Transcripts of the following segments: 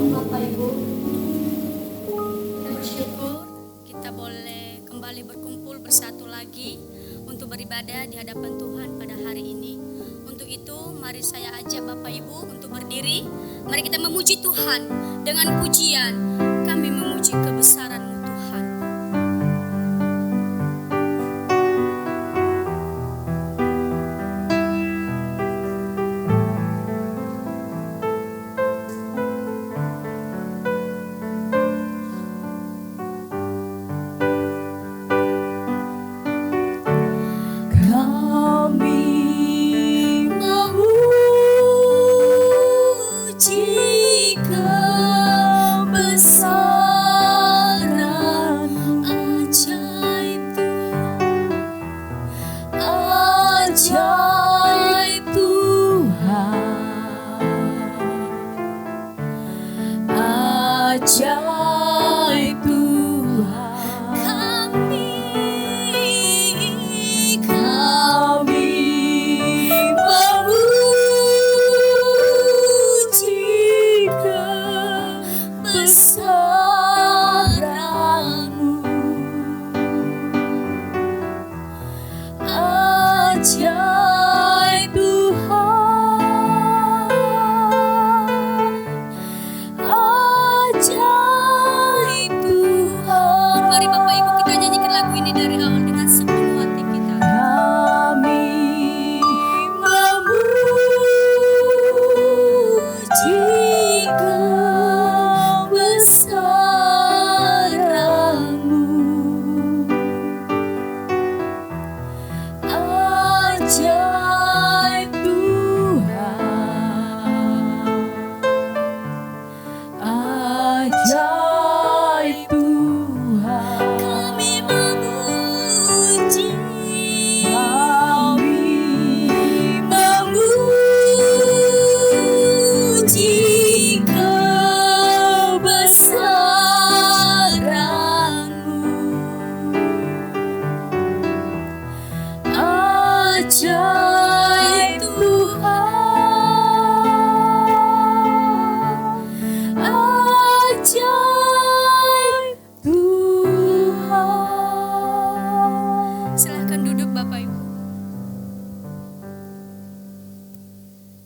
Shalom Bapak Ibu. Kita bersyukur kita boleh kembali berkumpul bersatu lagi untuk beribadah di hadapan Tuhan pada hari ini. Untuk itu mari saya ajak Bapak Ibu untuk berdiri. Mari kita memuji Tuhan dengan pujian. Kami memuji kebesaran-Mu Tuhan.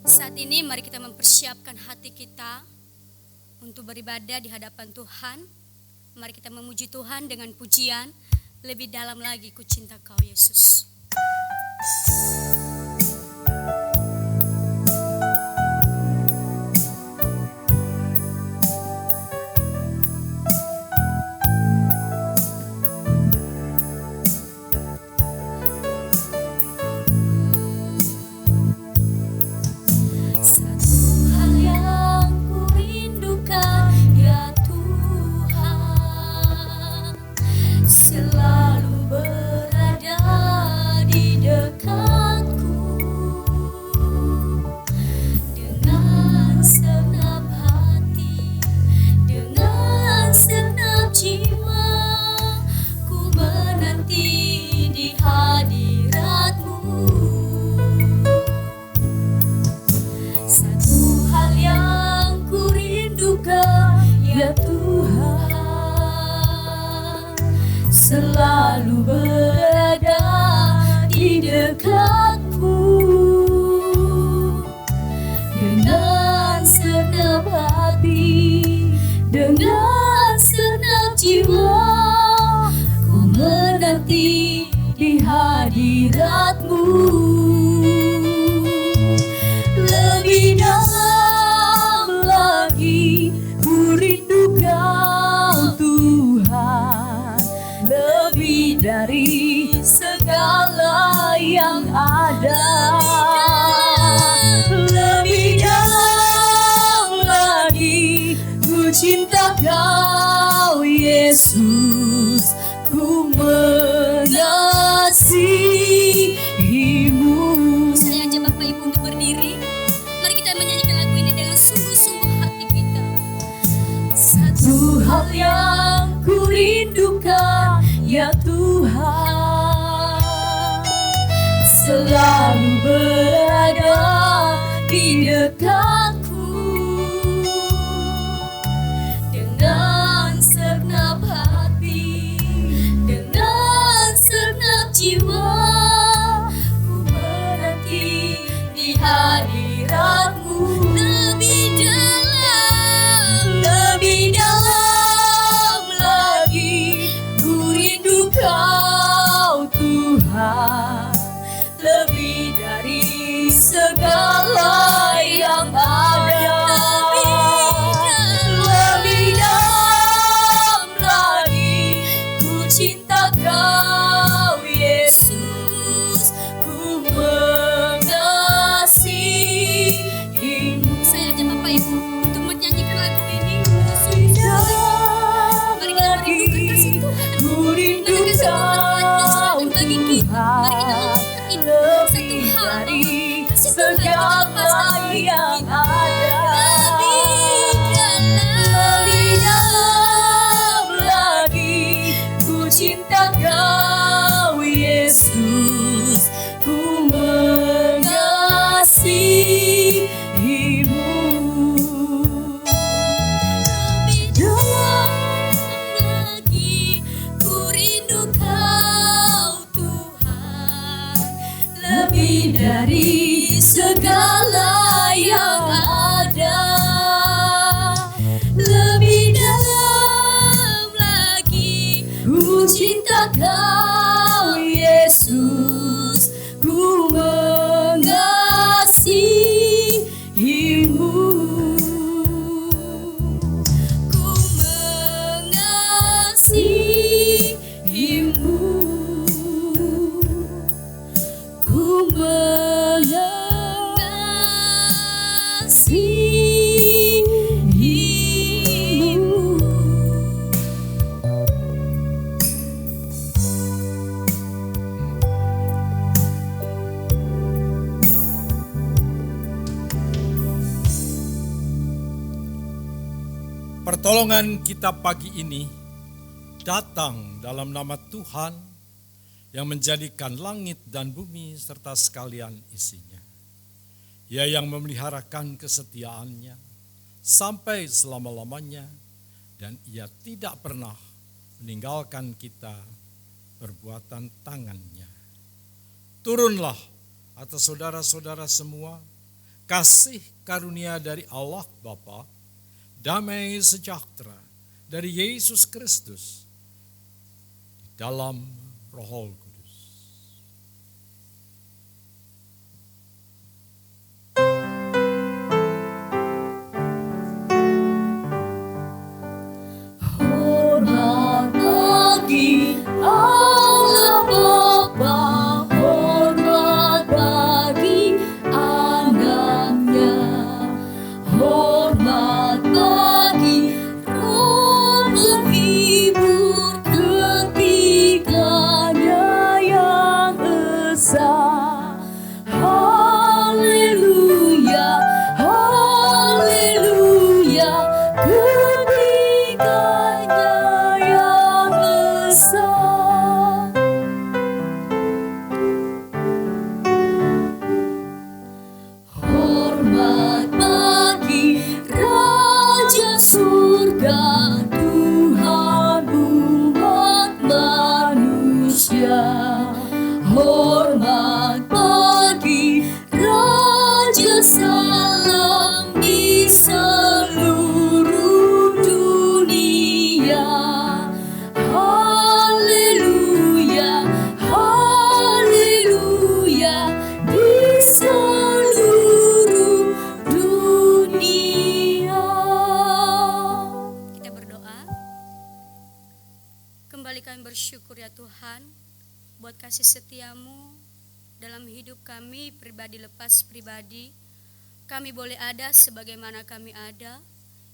Saat ini mari kita mempersiapkan hati kita untuk beribadah di hadapan Tuhan. Mari kita memuji Tuhan dengan pujian. Lebih dalam lagi ku cinta Kau Yesus. Selalu berada di dekatku, dengan segenap hati, dengan segenap jiwa, ku menanti di hadirat-Mu. Satu hal yang ku rindukan, ya Tuhan, selalu berada di dekatku, dengan segenap hati, dengan segenap jiwa, ku menanti di hadirat-Mu. Lebih dalam lagi ku rindu Kau Tuhan, lebih dari segala yang ada. Lebih dalam lagi ku cinta Kau Yesus, ku mengasihi-Mu. Saya ajak Bapak Ibu untuk berdiri. Mari kita menyanyikan lagu ini dengan sungguh-sungguh hati kita. Satu hal yang ku rindukan, ya Tuhan, selalu berada di dekatku, Pertolongan kita pagi ini datang dalam nama Tuhan yang menjadikan langit dan bumi serta sekalian isinya. Ia yang memeliharakan kesetiaannya sampai selama-lamanya, dan ia tidak pernah meninggalkan kita perbuatan tangannya. Turunlah atas saudara-saudara semua kasih karunia dari Allah Bapa, damai sejahtera dari Yesus Kristus di dalam Roh Kudus. Hormat bagi Allah Bapa, hormat bagi anaknya, hormat bagi Roh menghibur ketiganya yang esa. Haleluya, haleluya, ketiganya yang esa. Hormat bagi Raja Surga, Tuhan umat manusia. Hormat bagi Raja Salam di seluruh dunia. Haleluya, haleluya, di seluruh dunia. Kita berdoa. Kembali kami bersyukur ya Tuhan buat kasih setiamu dalam hidup kami pribadi lepas pribadi. Kami boleh ada sebagaimana kami ada,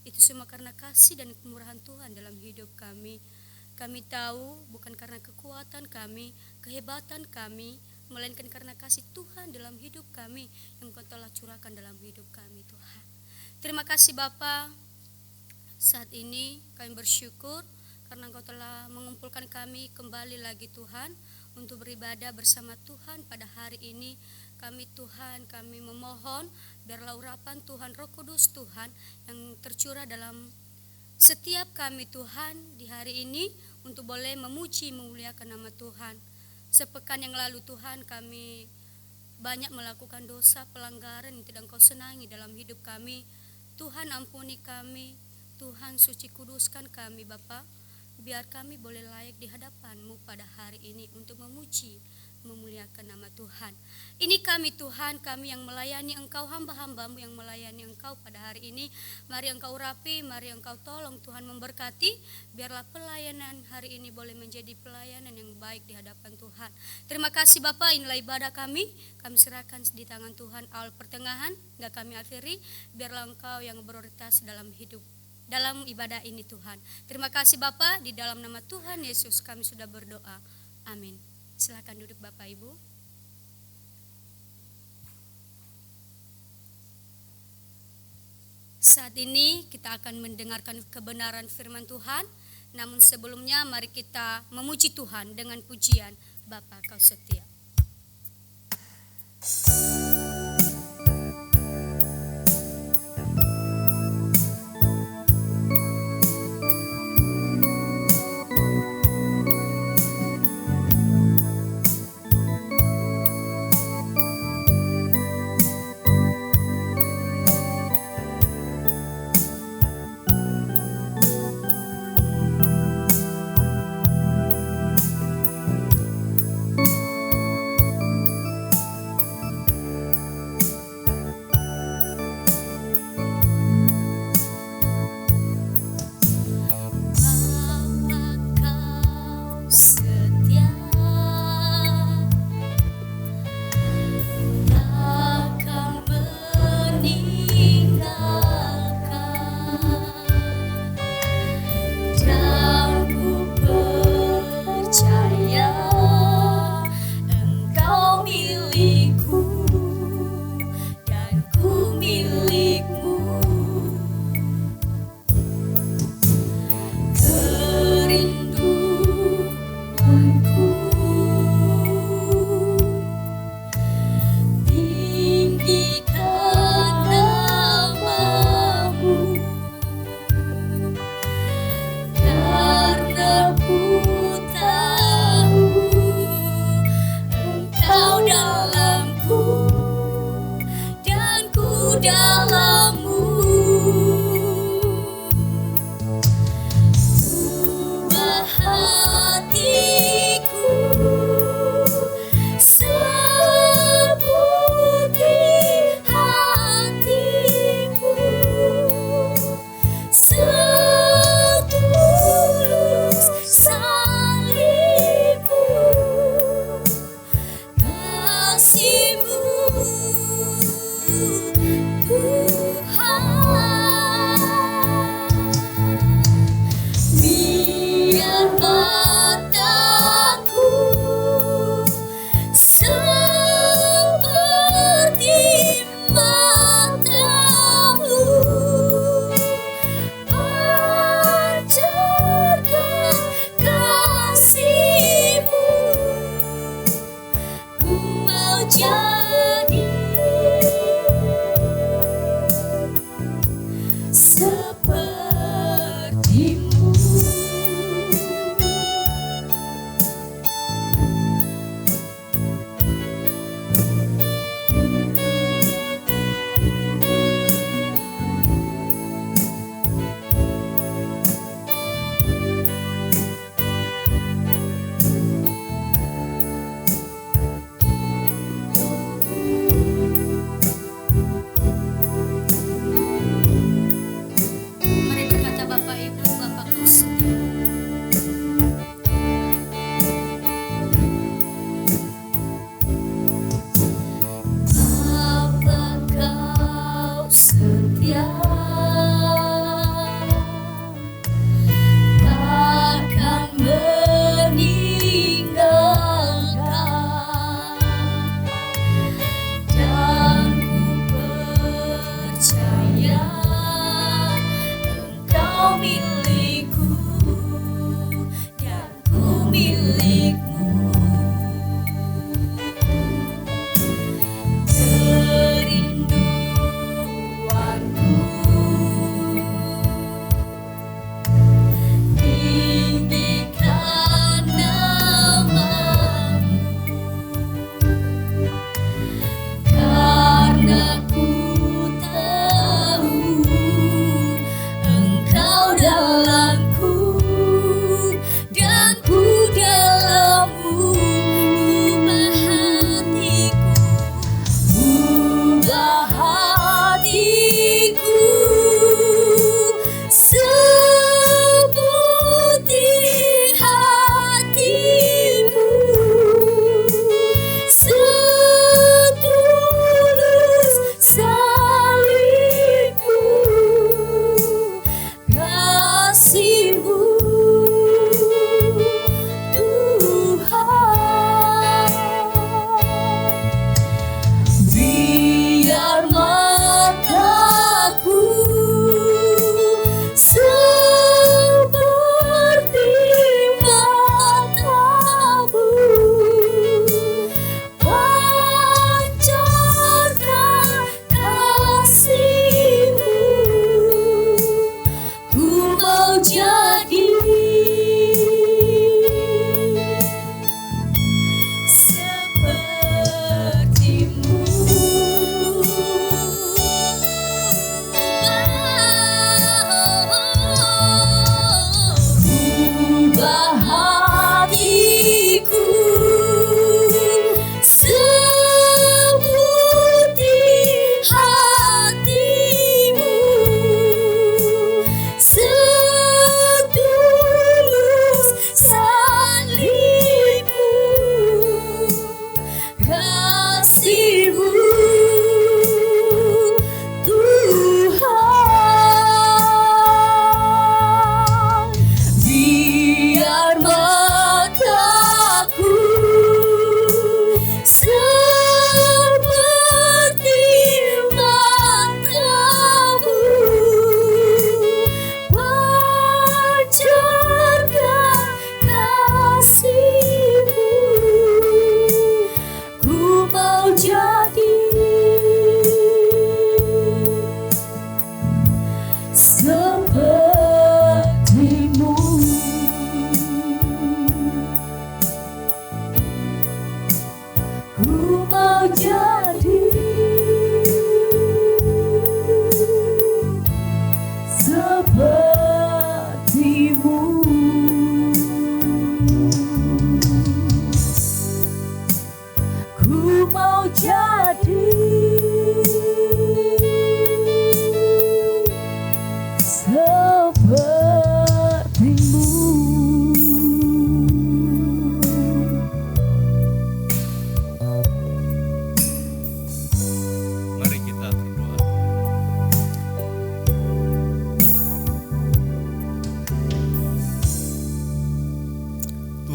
itu semua karena kasih dan kemurahan Tuhan dalam hidup kami. Kami tahu bukan karena kekuatan kami, kehebatan kami, melainkan karena kasih Tuhan dalam hidup kami yang Kau telah curahkan dalam hidup kami Tuhan. Terima kasih Bapa. Saat ini kami bersyukur karena Engkau telah mengumpulkan kami kembali lagi Tuhan untuk beribadah bersama Tuhan pada hari ini. Kami Tuhan, kami memohon biarlah urapan Tuhan, Roh Kudus Tuhan yang tercurah dalam setiap kami Tuhan di hari ini untuk boleh memuji memuliakan nama Tuhan. Sepekan yang lalu Tuhan kami banyak melakukan dosa pelanggaran yang tidak Engkau senangi dalam hidup kami. Tuhan ampuni kami, Tuhan suci kuduskan kami Bapa. Biar kami boleh layak di hadapan-Mu pada hari ini untuk memuji, memuliakan nama Tuhan. Ini kami Tuhan, kami yang melayani Engkau, hamba-hamba-Mu yang melayani Engkau pada hari ini. Mari Engkau urapi, mari Engkau tolong Tuhan memberkati. Biarlah pelayanan hari ini boleh menjadi pelayanan yang baik di hadapan Tuhan. Terima kasih Bapa, inilah ibadah kami serahkan di tangan Tuhan. Awal pertengahan, hingga kami akhiri, biarlah Engkau yang prioritas dalam hidup dalam ibadah ini Tuhan. Terima kasih Bapa, di dalam nama Tuhan Yesus kami sudah berdoa. Amin. Silakan duduk Bapak Ibu. Saat ini kita akan mendengarkan kebenaran firman Tuhan. Namun sebelumnya mari kita memuji Tuhan dengan pujian Bapa Kau Setia.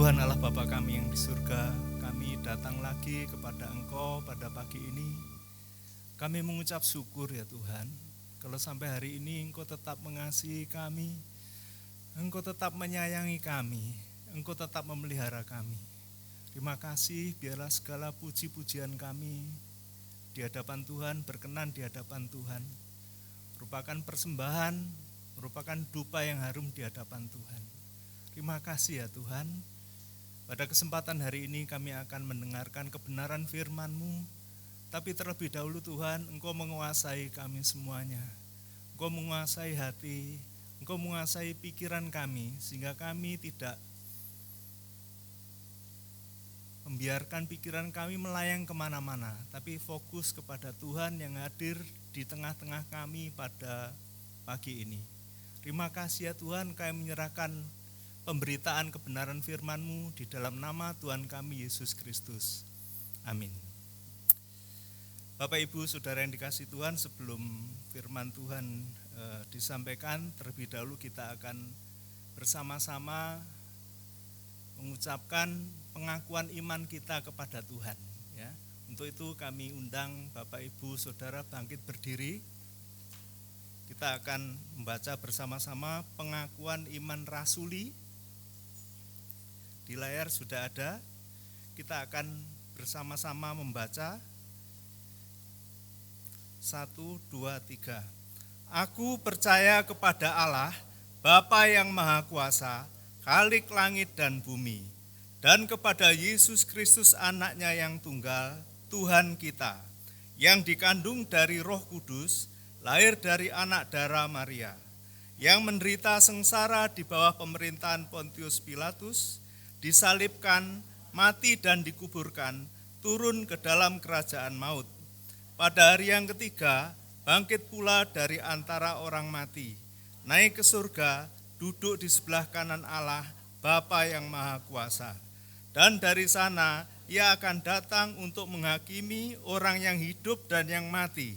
Tuhan Allah Bapa kami yang di surga, kami datang lagi kepada Engkau pada pagi ini. Kami mengucap syukur ya Tuhan, kalau sampai hari ini Engkau tetap mengasihi kami, Engkau tetap menyayangi kami, Engkau tetap memelihara kami. Terima kasih, biarlah segala puji-pujian kami di hadapan Tuhan, berkenan di hadapan Tuhan, merupakan persembahan, merupakan dupa yang harum di hadapan Tuhan. Terima kasih ya Tuhan. Pada kesempatan hari ini kami akan mendengarkan kebenaran firman-Mu, tapi terlebih dahulu Tuhan, Engkau menguasai kami semuanya. Engkau menguasai hati, Engkau menguasai pikiran kami, sehingga kami tidak membiarkan pikiran kami melayang kemana-mana, tapi fokus kepada Tuhan yang hadir di tengah-tengah kami pada pagi ini. Terima kasih ya Tuhan, kami menyerahkan pemberitaan kebenaran firman-Mu di dalam nama Tuhan kami Yesus Kristus. Amin. Bapak Ibu Saudara yang dikasihi Tuhan, sebelum firman Tuhan disampaikan, terlebih dahulu kita akan bersama-sama mengucapkan pengakuan iman kita kepada Tuhan. Ya. Untuk itu kami undang Bapak Ibu Saudara bangkit berdiri. Kita akan membaca bersama-sama pengakuan iman rasuli. Di layar sudah ada. Kita akan bersama-sama membaca. 1, 2, 3. Aku percaya kepada Allah, Bapa yang Maha Kuasa, Khalik langit dan bumi, dan kepada Yesus Kristus anaknya yang tunggal, Tuhan kita, yang dikandung dari Roh Kudus, lahir dari anak darah Maria, yang menderita sengsara di bawah pemerintahan Pontius Pilatus, disalibkan, mati dan dikuburkan, turun ke dalam kerajaan maut. Pada hari yang ketiga, bangkit pula dari antara orang mati, naik ke surga, duduk di sebelah kanan Allah, Bapa yang Maha Kuasa. Dan dari sana, Ia akan datang untuk menghakimi orang yang hidup dan yang mati.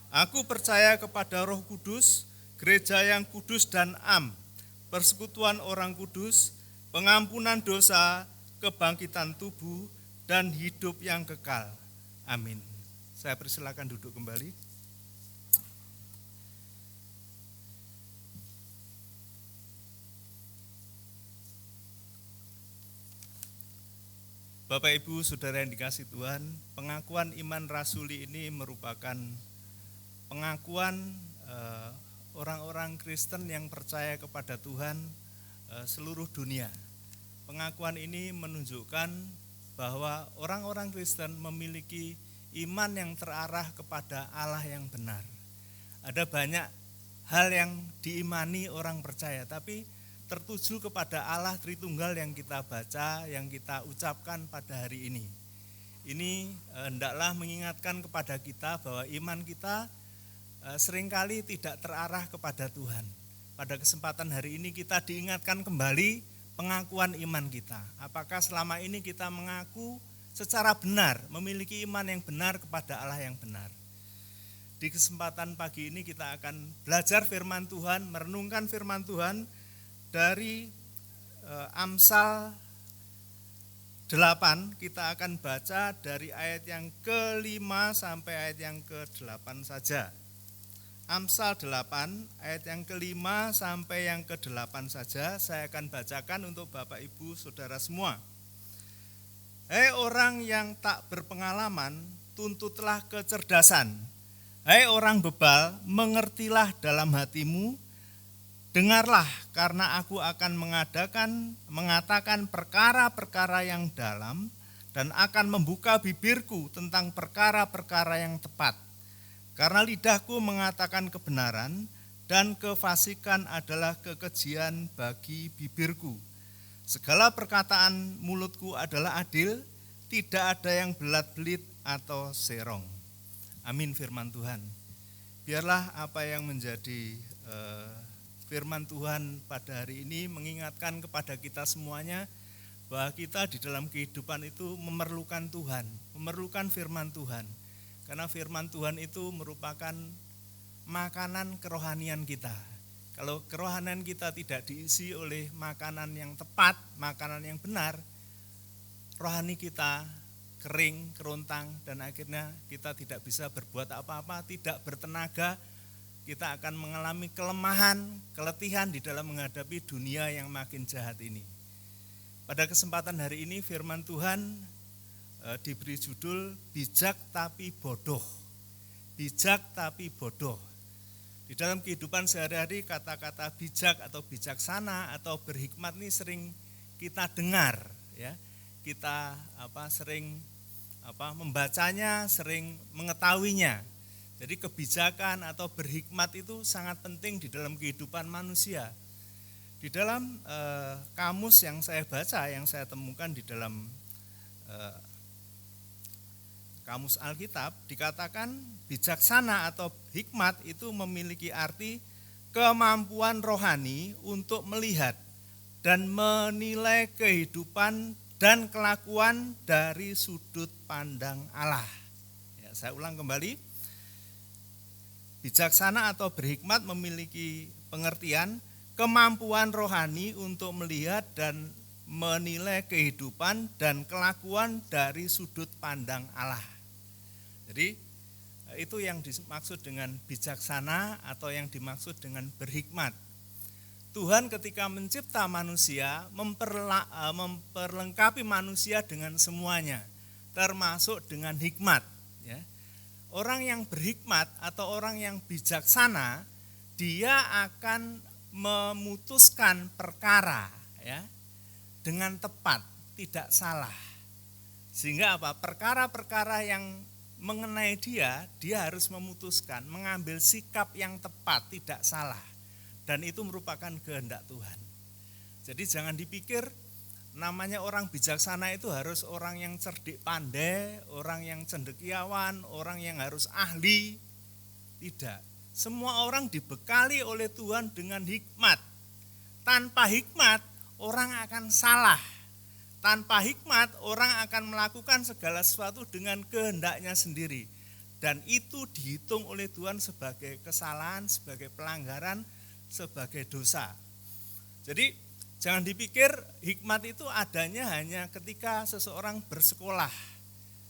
Aku percaya kepada Roh Kudus, gereja yang kudus dan am, persekutuan orang kudus, pengampunan dosa, kebangkitan tubuh, dan hidup yang kekal. Amin. Saya persilakan duduk kembali. Bapak Ibu Saudara yang dikasihi Tuhan, pengakuan iman rasuli ini merupakan pengakuan orang-orang Kristen yang percaya kepada Tuhan seluruh dunia. Pengakuan ini menunjukkan bahwa orang-orang Kristen memiliki iman yang terarah kepada Allah yang benar. Ada banyak hal yang diimani orang percaya, tapi tertuju kepada Allah Tritunggal yang kita baca, yang kita ucapkan pada hari ini. Ini hendaklah mengingatkan kepada kita bahwa iman kita seringkali tidak terarah kepada Tuhan. Pada kesempatan hari ini kita diingatkan kembali pengakuan iman kita. Apakah selama ini kita mengaku secara benar, memiliki iman yang benar kepada Allah yang benar. Di kesempatan pagi ini kita akan belajar firman Tuhan, merenungkan firman Tuhan dari Amsal 8. Kita akan baca dari ayat yang ke-5 sampai ayat yang ke-8 saja. Amsal 8 ayat yang ke-5 sampai yang ke-8 saja saya akan bacakan untuk Bapak Ibu Saudara semua. Hei orang yang tak berpengalaman, tuntutlah kecerdasan. Hei orang bebal, mengertilah dalam hatimu. Dengarlah, karena aku akan mengatakan perkara-perkara yang dalam dan akan membuka bibirku tentang perkara-perkara yang tepat. Karena lidahku mengatakan kebenaran dan kefasikan adalah kekejian bagi bibirku. Segala perkataan mulutku adalah adil, tidak ada yang belat-belit atau serong. Amin firman Tuhan. Biarlah apa yang menjadi firman Tuhan pada hari ini mengingatkan kepada kita semuanya bahwa kita di dalam kehidupan itu memerlukan Tuhan, memerlukan firman Tuhan. Karena firman Tuhan itu merupakan makanan kerohanian kita. Kalau kerohanian kita tidak diisi oleh makanan yang tepat, makanan yang benar, rohani kita kering, kerontang, dan akhirnya kita tidak bisa berbuat apa-apa, tidak bertenaga, kita akan mengalami kelemahan, keletihan di dalam menghadapi dunia yang makin jahat ini. Pada kesempatan hari ini firman Tuhan diberi judul bijak tapi bodoh. Bijak tapi bodoh. Di dalam kehidupan sehari-hari kata-kata bijak atau bijaksana atau berhikmat ini sering kita dengar, ya. Kita sering membacanya, sering mengetahuinya. Jadi kebijakan atau berhikmat itu sangat penting di dalam kehidupan manusia. Di dalam kamus yang saya baca, yang saya temukan di dalam kamus Alkitab, dikatakan bijaksana atau hikmat itu memiliki arti kemampuan rohani untuk melihat dan menilai kehidupan dan kelakuan dari sudut pandang Allah. Ya, saya ulang kembali. Bijaksana atau berhikmat memiliki pengertian kemampuan rohani untuk melihat dan menilai kehidupan dan kelakuan dari sudut pandang Allah. Jadi itu yang dimaksud dengan bijaksana atau yang dimaksud dengan berhikmat. Tuhan ketika mencipta manusia memperlengkapi manusia dengan semuanya, termasuk dengan hikmat. Ya. Orang yang berhikmat atau orang yang bijaksana, dia akan memutuskan perkara, ya, dengan tepat, tidak salah. Sehingga apa? Perkara-perkara yang mengenai dia harus memutuskan, mengambil sikap yang tepat, tidak salah. Dan itu merupakan kehendak Tuhan. Jadi jangan dipikir namanya orang bijaksana itu harus orang yang cerdik pandai, orang yang cendekiawan, orang yang harus ahli. Tidak. Semua orang dibekali oleh Tuhan dengan hikmat. Tanpa hikmat, orang akan salah. Tanpa hikmat, orang akan melakukan segala sesuatu dengan kehendaknya sendiri. Dan itu dihitung oleh Tuhan sebagai kesalahan, sebagai pelanggaran, sebagai dosa. Jadi jangan dipikir hikmat itu adanya hanya ketika seseorang bersekolah.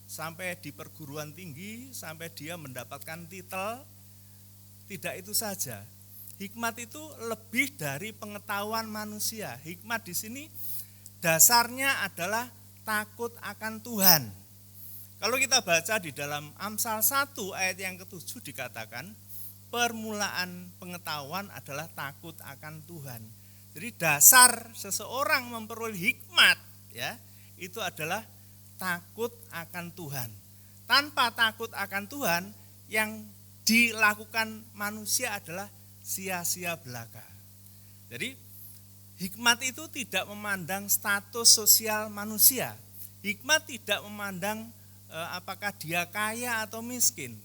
Sampai di perguruan tinggi, sampai dia mendapatkan titel. Tidak itu saja. Hikmat itu lebih dari pengetahuan manusia. Hikmat di sini dasarnya adalah takut akan Tuhan. Kalau kita baca di dalam Amsal 1 ayat yang ke-7 dikatakan, permulaan pengetahuan adalah takut akan Tuhan. Jadi dasar seseorang memperoleh hikmat, ya, itu adalah takut akan Tuhan. Tanpa takut akan Tuhan, yang dilakukan manusia adalah sia-sia belaka. Jadi hikmat itu tidak memandang status sosial manusia. Hikmat tidak memandang apakah dia kaya atau miskin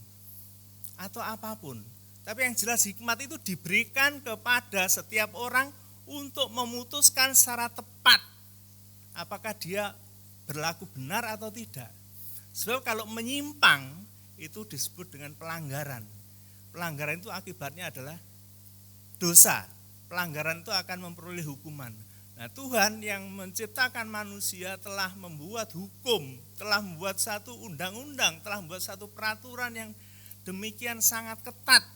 atau apapun. Tapi yang jelas hikmat itu diberikan kepada setiap orang untuk memutuskan secara tepat apakah dia berlaku benar atau tidak. Sebab kalau menyimpang itu disebut dengan pelanggaran. Pelanggaran itu akibatnya adalah dosa. Pelanggaran itu akan memperoleh hukuman. Nah, Tuhan yang menciptakan manusia telah membuat hukum, telah membuat satu undang-undang, telah membuat satu peraturan yang demikian sangat ketat,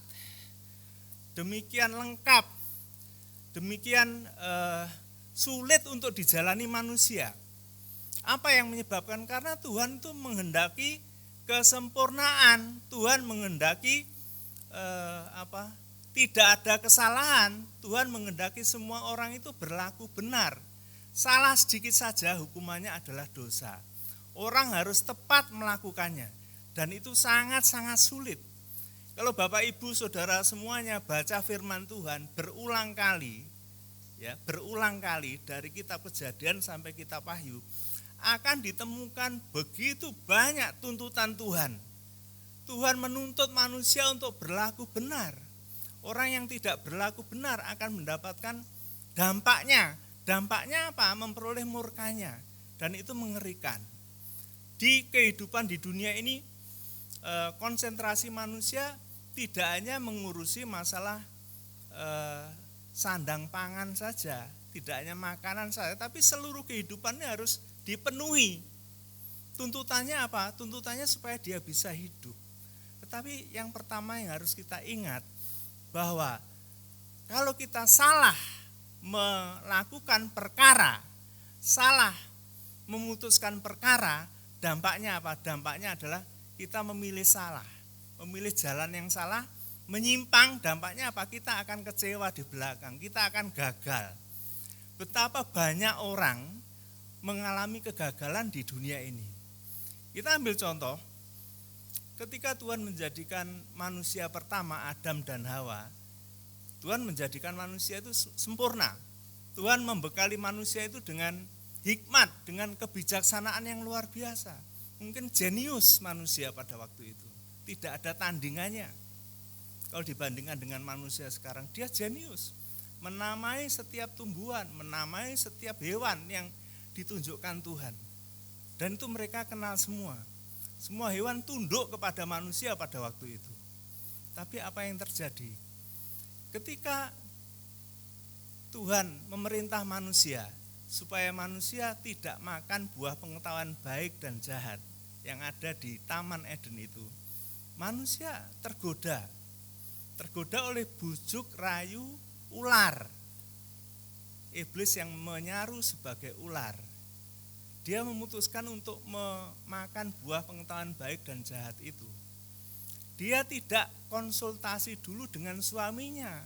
demikian lengkap, demikian sulit untuk dijalani manusia. Apa yang menyebabkan? Karena Tuhan itu menghendaki kesempurnaan, Tuhan menghendaki tidak ada kesalahan. Tuhan menghendaki semua orang itu berlaku benar. Salah sedikit saja hukumannya adalah dosa. Orang harus tepat melakukannya. Dan itu sangat-sangat sulit. Kalau Bapak Ibu Saudara semuanya baca firman Tuhan berulang kali, ya, berulang kali dari kitab Kejadian sampai kitab Wahyu, akan ditemukan begitu banyak tuntutan Tuhan. Tuhan menuntut manusia untuk berlaku benar. Orang yang tidak berlaku benar akan mendapatkan dampaknya. Dampaknya apa? Memperoleh murkanya. Dan itu mengerikan. Di kehidupan di dunia ini, konsentrasi manusia tidak hanya mengurusi masalah sandang pangan saja, tidak hanya makanan saja, tapi seluruh kehidupannya harus dipenuhi. Tuntutannya apa? Tuntutannya supaya dia bisa hidup. Tetapi yang pertama yang harus kita ingat, bahwa kalau kita salah melakukan perkara, salah memutuskan perkara, dampaknya apa? Dampaknya adalah kita memilih salah, memilih jalan yang salah, menyimpang. Dampaknya apa? Kita akan kecewa di belakang, kita akan gagal. Betapa banyak orang mengalami kegagalan di dunia ini. Kita ambil contoh, ketika Tuhan menjadikan manusia pertama, Adam dan Hawa, Tuhan menjadikan manusia itu sempurna. Tuhan membekali manusia itu dengan hikmat, dengan kebijaksanaan yang luar biasa. Mungkin jenius manusia pada waktu itu, tidak ada tandingannya. Kalau dibandingkan dengan manusia sekarang, dia jenius. Menamai setiap tumbuhan, menamai setiap hewan yang ditunjukkan Tuhan. Dan itu mereka kenal semua. Semua hewan tunduk kepada manusia pada waktu itu. Tapi apa yang terjadi? Ketika Tuhan memerintah manusia supaya manusia tidak makan buah pengetahuan baik dan jahat yang ada di Taman Eden itu, manusia tergoda oleh bujuk rayu ular. Iblis yang menyaru sebagai ular. Dia memutuskan untuk memakan buah pengetahuan baik dan jahat itu. Dia tidak konsultasi dulu dengan suaminya.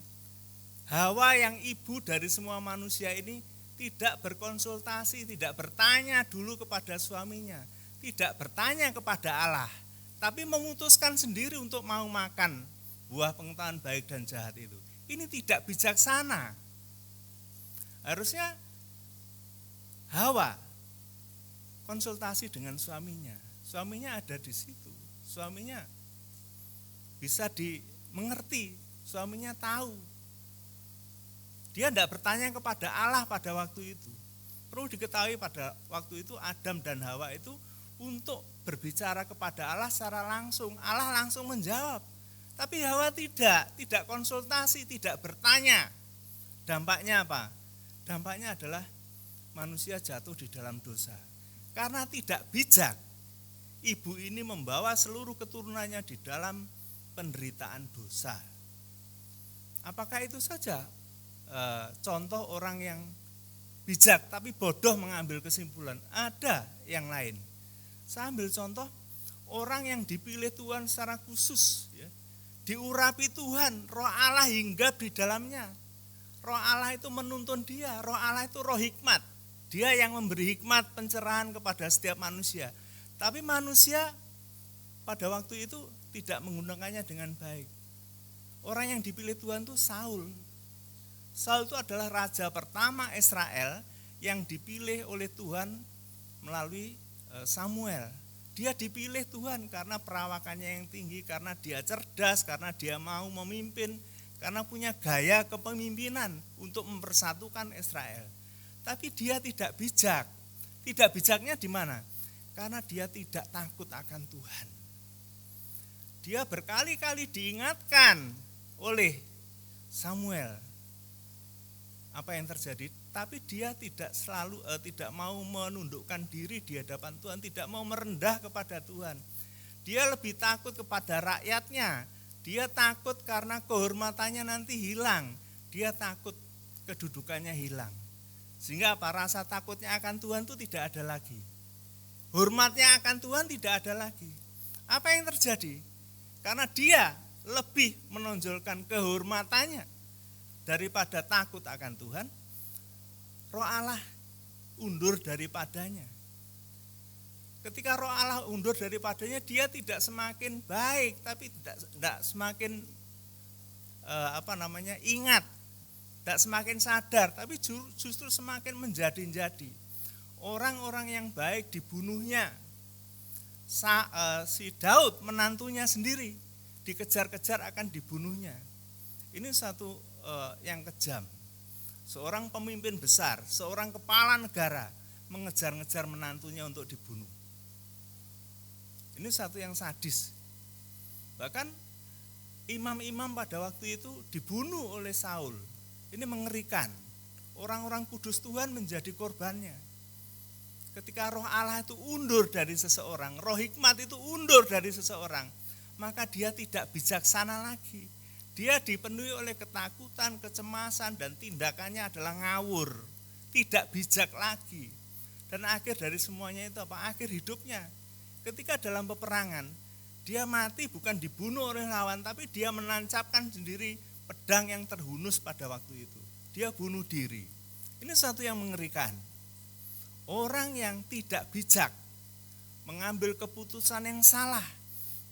Hawa yang ibu dari semua manusia ini tidak berkonsultasi, tidak bertanya dulu kepada suaminya, tidak bertanya kepada Allah, tapi memutuskan sendiri untuk mau makan buah pengetahuan baik dan jahat itu. Ini tidak bijaksana. Harusnya Hawa konsultasi dengan suaminya. Suaminya ada di situ. Suaminya bisa dimengerti. Suaminya tahu. Dia tidak bertanya kepada Allah pada waktu itu. Perlu diketahui pada waktu itu Adam dan Hawa itu untuk berbicara kepada Allah secara langsung. Allah langsung menjawab. Tapi Hawa tidak konsultasi, tidak bertanya. Dampaknya apa? Dampaknya adalah manusia jatuh di dalam dosa. Karena tidak bijak, ibu ini membawa seluruh keturunannya di dalam penderitaan dosa. Apakah itu saja contoh orang yang bijak tapi bodoh mengambil kesimpulan? Ada yang lain. Saya ambil contoh orang yang dipilih Tuhan secara khusus, ya. Diurapi Tuhan, Roh Allah hinggap di dalamnya. Roh Allah itu menuntun dia, Roh Allah itu roh hikmat. Dia yang memberi hikmat pencerahan kepada setiap manusia. Tapi manusia pada waktu itu tidak menggunakannya dengan baik. Orang yang dipilih Tuhan itu Saul. Saul itu adalah raja pertama Israel yang dipilih oleh Tuhan melalui Samuel. Dia dipilih Tuhan karena perawakannya yang tinggi, karena dia cerdas, karena dia mau memimpin, karena punya gaya kepemimpinan untuk mempersatukan Israel. Tapi dia tidak bijak. Tidak bijaknya di mana? Karena dia tidak takut akan Tuhan. Dia berkali-kali diingatkan oleh Samuel apa yang terjadi, tapi dia tidak mau menundukkan diri di hadapan Tuhan, tidak mau merendah kepada Tuhan. Dia lebih takut kepada rakyatnya. Dia takut karena kehormatannya nanti hilang. Dia takut kedudukannya hilang. Sehingga apa? Rasa takutnya akan Tuhan itu tidak ada lagi. Hormatnya akan Tuhan tidak ada lagi. Apa yang terjadi? Karena dia lebih menonjolkan kehormatannya daripada takut akan Tuhan, Roh Allah undur daripadanya. Ketika Roh Allah undur daripadanya, dia tidak semakin baik, tapi tidak semakin ingat, tidak semakin sadar, tapi justru semakin menjadi-jadi. Orang-orang yang baik dibunuhnya. Si Daud menantunya sendiri dikejar-kejar akan dibunuhnya. Ini satu yang kejam. Seorang pemimpin besar, seorang kepala negara mengejar-ngejar menantunya untuk dibunuh. Ini satu yang sadis. Bahkan imam-imam pada waktu itu dibunuh oleh Saul. Ini mengerikan. Orang-orang kudus Tuhan menjadi korbannya. Ketika Roh Allah itu undur dari seseorang, roh hikmat itu undur dari seseorang, maka dia tidak bijaksana lagi. Dia dipenuhi oleh ketakutan, kecemasan, dan tindakannya adalah ngawur, tidak bijak lagi. Dan akhir dari semuanya itu apa? Akhir hidupnya. Ketika dalam peperangan, dia mati bukan dibunuh oleh lawan, tapi dia menancapkan sendiri pedang yang terhunus pada waktu itu. Dia bunuh diri. Ini satu yang mengerikan. Orang yang tidak bijak mengambil keputusan yang salah,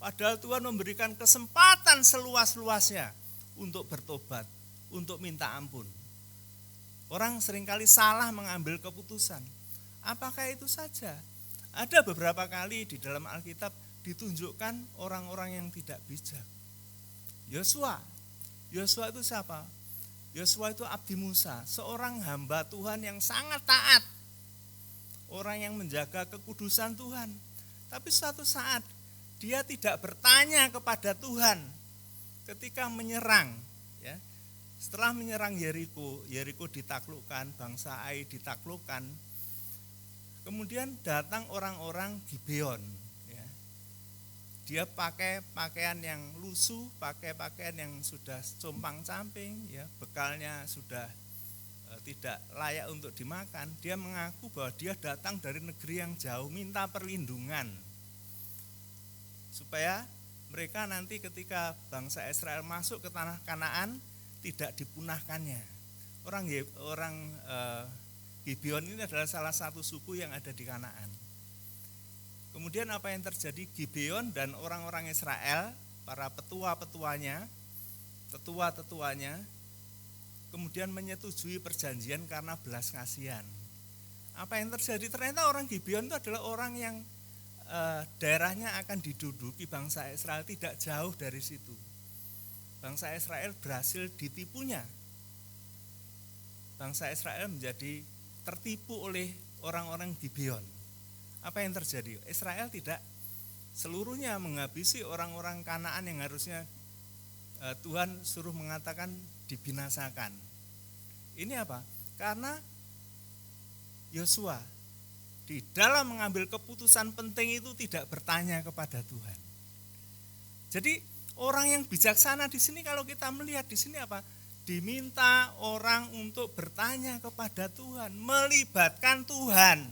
padahal Tuhan memberikan kesempatan seluas-luasnya untuk bertobat, untuk minta ampun. Orang seringkali salah mengambil keputusan. Apakah itu saja? Ada beberapa kali di dalam Alkitab ditunjukkan orang-orang yang tidak bijak. Yosua Yosua itu siapa? Yosua itu abdi Musa, seorang hamba Tuhan yang sangat taat. Orang yang menjaga kekudusan Tuhan. Tapi suatu saat dia tidak bertanya kepada Tuhan ketika menyerang, ya. Setelah menyerang Yeriko, Yeriko ditaklukkan, bangsa Ai ditaklukkan. Kemudian datang orang-orang Gibeon, ya. Dia pakai pakaian yang lusuh, pakai pakaian yang sudah compang-camping, ya, bekalnya sudah tidak layak untuk dimakan. Dia mengaku bahwa dia datang dari negeri yang jauh, minta perlindungan supaya mereka nanti ketika bangsa Israel masuk ke tanah Kanaan tidak dipunahkannya. Orang Gibeon ini adalah salah satu suku yang ada di Kanaan. Kemudian apa yang terjadi? Gibeon dan orang-orang Israel, para tetua-tetuanya, kemudian menyetujui perjanjian karena belas kasihan. Apa yang terjadi? Ternyata orang Gibeon itu adalah orang yang daerahnya akan diduduki bangsa Israel, tidak jauh dari situ. Bangsa Israel berhasil ditipunya. Bangsa Israel menjadi tertipu oleh orang-orang Gibeon. Apa yang terjadi? Israel tidak seluruhnya menghabisi orang-orang Kanaan yang harusnya Tuhan suruh mengatakan dibinasakan. Ini apa? Karena Yosua di dalam mengambil keputusan penting itu tidak bertanya kepada Tuhan. Jadi orang yang bijaksana di sini, kalau kita melihat di sini apa? Diminta orang untuk bertanya kepada Tuhan, melibatkan Tuhan.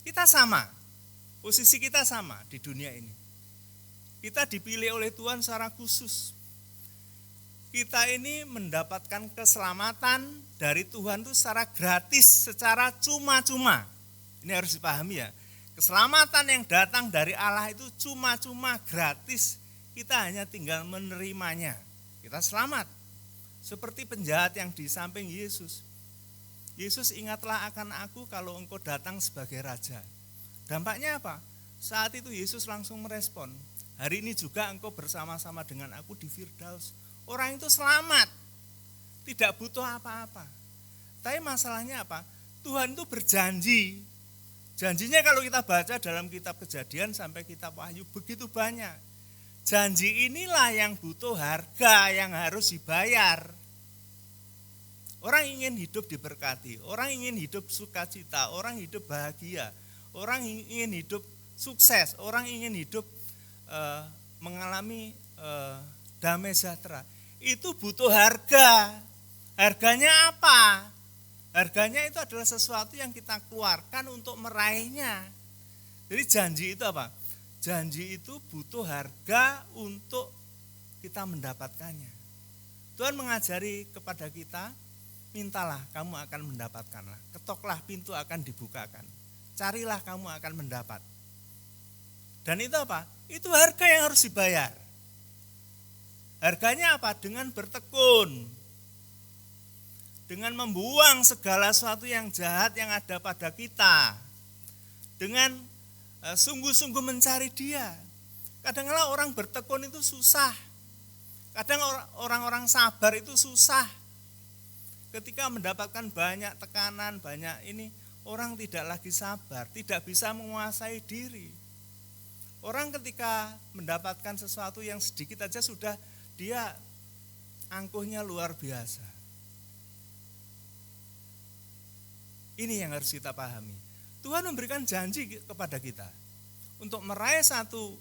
Kita sama, posisi kita sama di dunia ini. Kita dipilih oleh Tuhan secara khusus. Kita ini mendapatkan keselamatan dari Tuhan itu secara gratis, secara cuma-cuma. Ini harus dipahami ya. Keselamatan yang datang dari Allah itu cuma-cuma gratis. Kita hanya tinggal menerimanya. Kita selamat. Seperti penjahat yang di samping Yesus. Yesus, ingatlah akan aku kalau engkau datang sebagai raja. Dampaknya apa? Saat itu Yesus langsung merespon. Hari ini juga engkau bersama-sama dengan aku di Firdaus. Orang itu selamat. Tidak butuh apa-apa. Tapi masalahnya apa? Tuhan itu berjanji. Janjinya kalau kita baca dalam kitab Kejadian sampai kitab Wahyu begitu banyak. Janji inilah yang butuh harga yang harus dibayar. Orang ingin hidup diberkati, orang ingin hidup sukacita, orang hidup bahagia, orang ingin hidup sukses, orang ingin hidup mengalami damai sejahtera. Itu butuh harga. Harganya apa? Harganya itu adalah sesuatu yang kita keluarkan untuk meraihnya. Jadi janji itu apa? Janji itu butuh harga untuk kita mendapatkannya. Tuhan mengajari kepada kita, mintalah kamu akan mendapatkanlah. Ketoklah pintu akan dibukakan. Carilah kamu akan mendapat. Dan itu apa? Itu harga yang harus dibayar. Harganya apa? Dengan bertekun. Dengan membuang segala sesuatu yang jahat yang ada pada kita. Dengan sungguh-sungguh mencari Dia. Kadang-kadang orang bertekun itu susah. Kadang orang-orang sabar itu susah. Ketika mendapatkan banyak tekanan, banyak ini, orang tidak lagi sabar, tidak bisa menguasai diri. Orang ketika mendapatkan sesuatu yang sedikit aja sudah dia angkuhnya luar biasa. Ini yang harus kita pahami. Tuhan memberikan janji kepada kita. Untuk meraih satu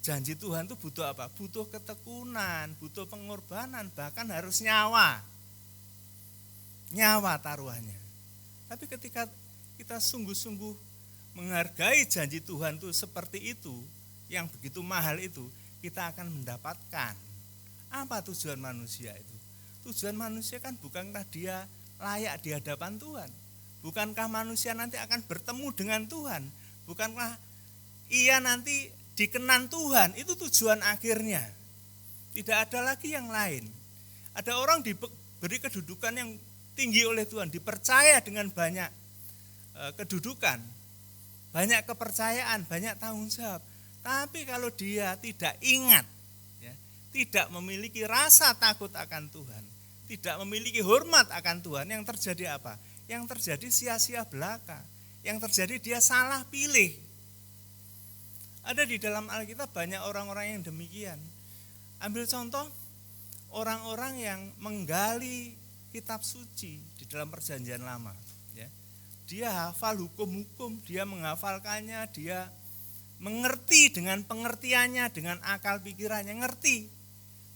janji Tuhan itu butuh apa? Butuh ketekunan, butuh pengorbanan, bahkan harus nyawa. Nyawa taruhannya. Tapi ketika kita sungguh-sungguh menghargai janji Tuhan itu seperti itu, yang begitu mahal itu, kita akan mendapatkan. Apa tujuan manusia itu? Tujuan manusia kan bukankah dia layak di hadapan Tuhan? Bukankah manusia nanti akan bertemu dengan Tuhan? Bukankah ia nanti dikenan Tuhan? Itu tujuan akhirnya. Tidak ada lagi yang lain. Ada orang diberi kedudukan yang tinggi oleh Tuhan, dipercaya dengan banyak kedudukan, banyak kepercayaan, banyak tanggung jawab. Tapi kalau dia tidak ingat, ya, tidak memiliki rasa takut akan Tuhan, tidak memiliki hormat akan Tuhan, yang terjadi apa? Yang terjadi sia-sia belaka, yang terjadi dia salah pilih. Ada di dalam Alkitab banyak orang-orang yang demikian. Ambil contoh orang-orang yang menggali kitab suci di dalam perjanjian lama. Ya. Dia hafal hukum-hukum, dia menghafalkannya, dia mengerti dengan pengertiannya, dengan akal pikirannya, ngerti.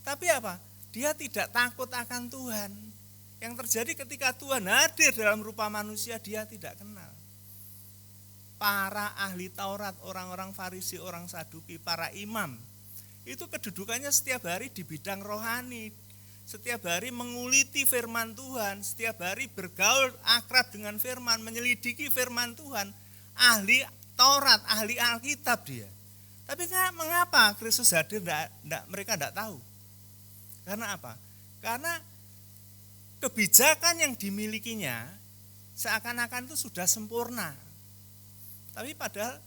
Tapi apa? Dia tidak takut akan Tuhan. Yang terjadi ketika Tuhan hadir dalam rupa manusia, dia tidak kenal. Para ahli Taurat, orang-orang Farisi, orang Saduki, para imam, itu kedudukannya setiap hari di bidang rohani, setiap hari menguliti firman Tuhan, setiap hari bergaul akrab dengan firman, menyelidiki firman Tuhan, ahli Taurat, ahli Alkitab dia. Tapi mengapa Kristus hadir mereka tidak tahu? Karena apa? Karena kebijakan yang dimilikinya seakan-akan itu sudah sempurna. Tapi padahal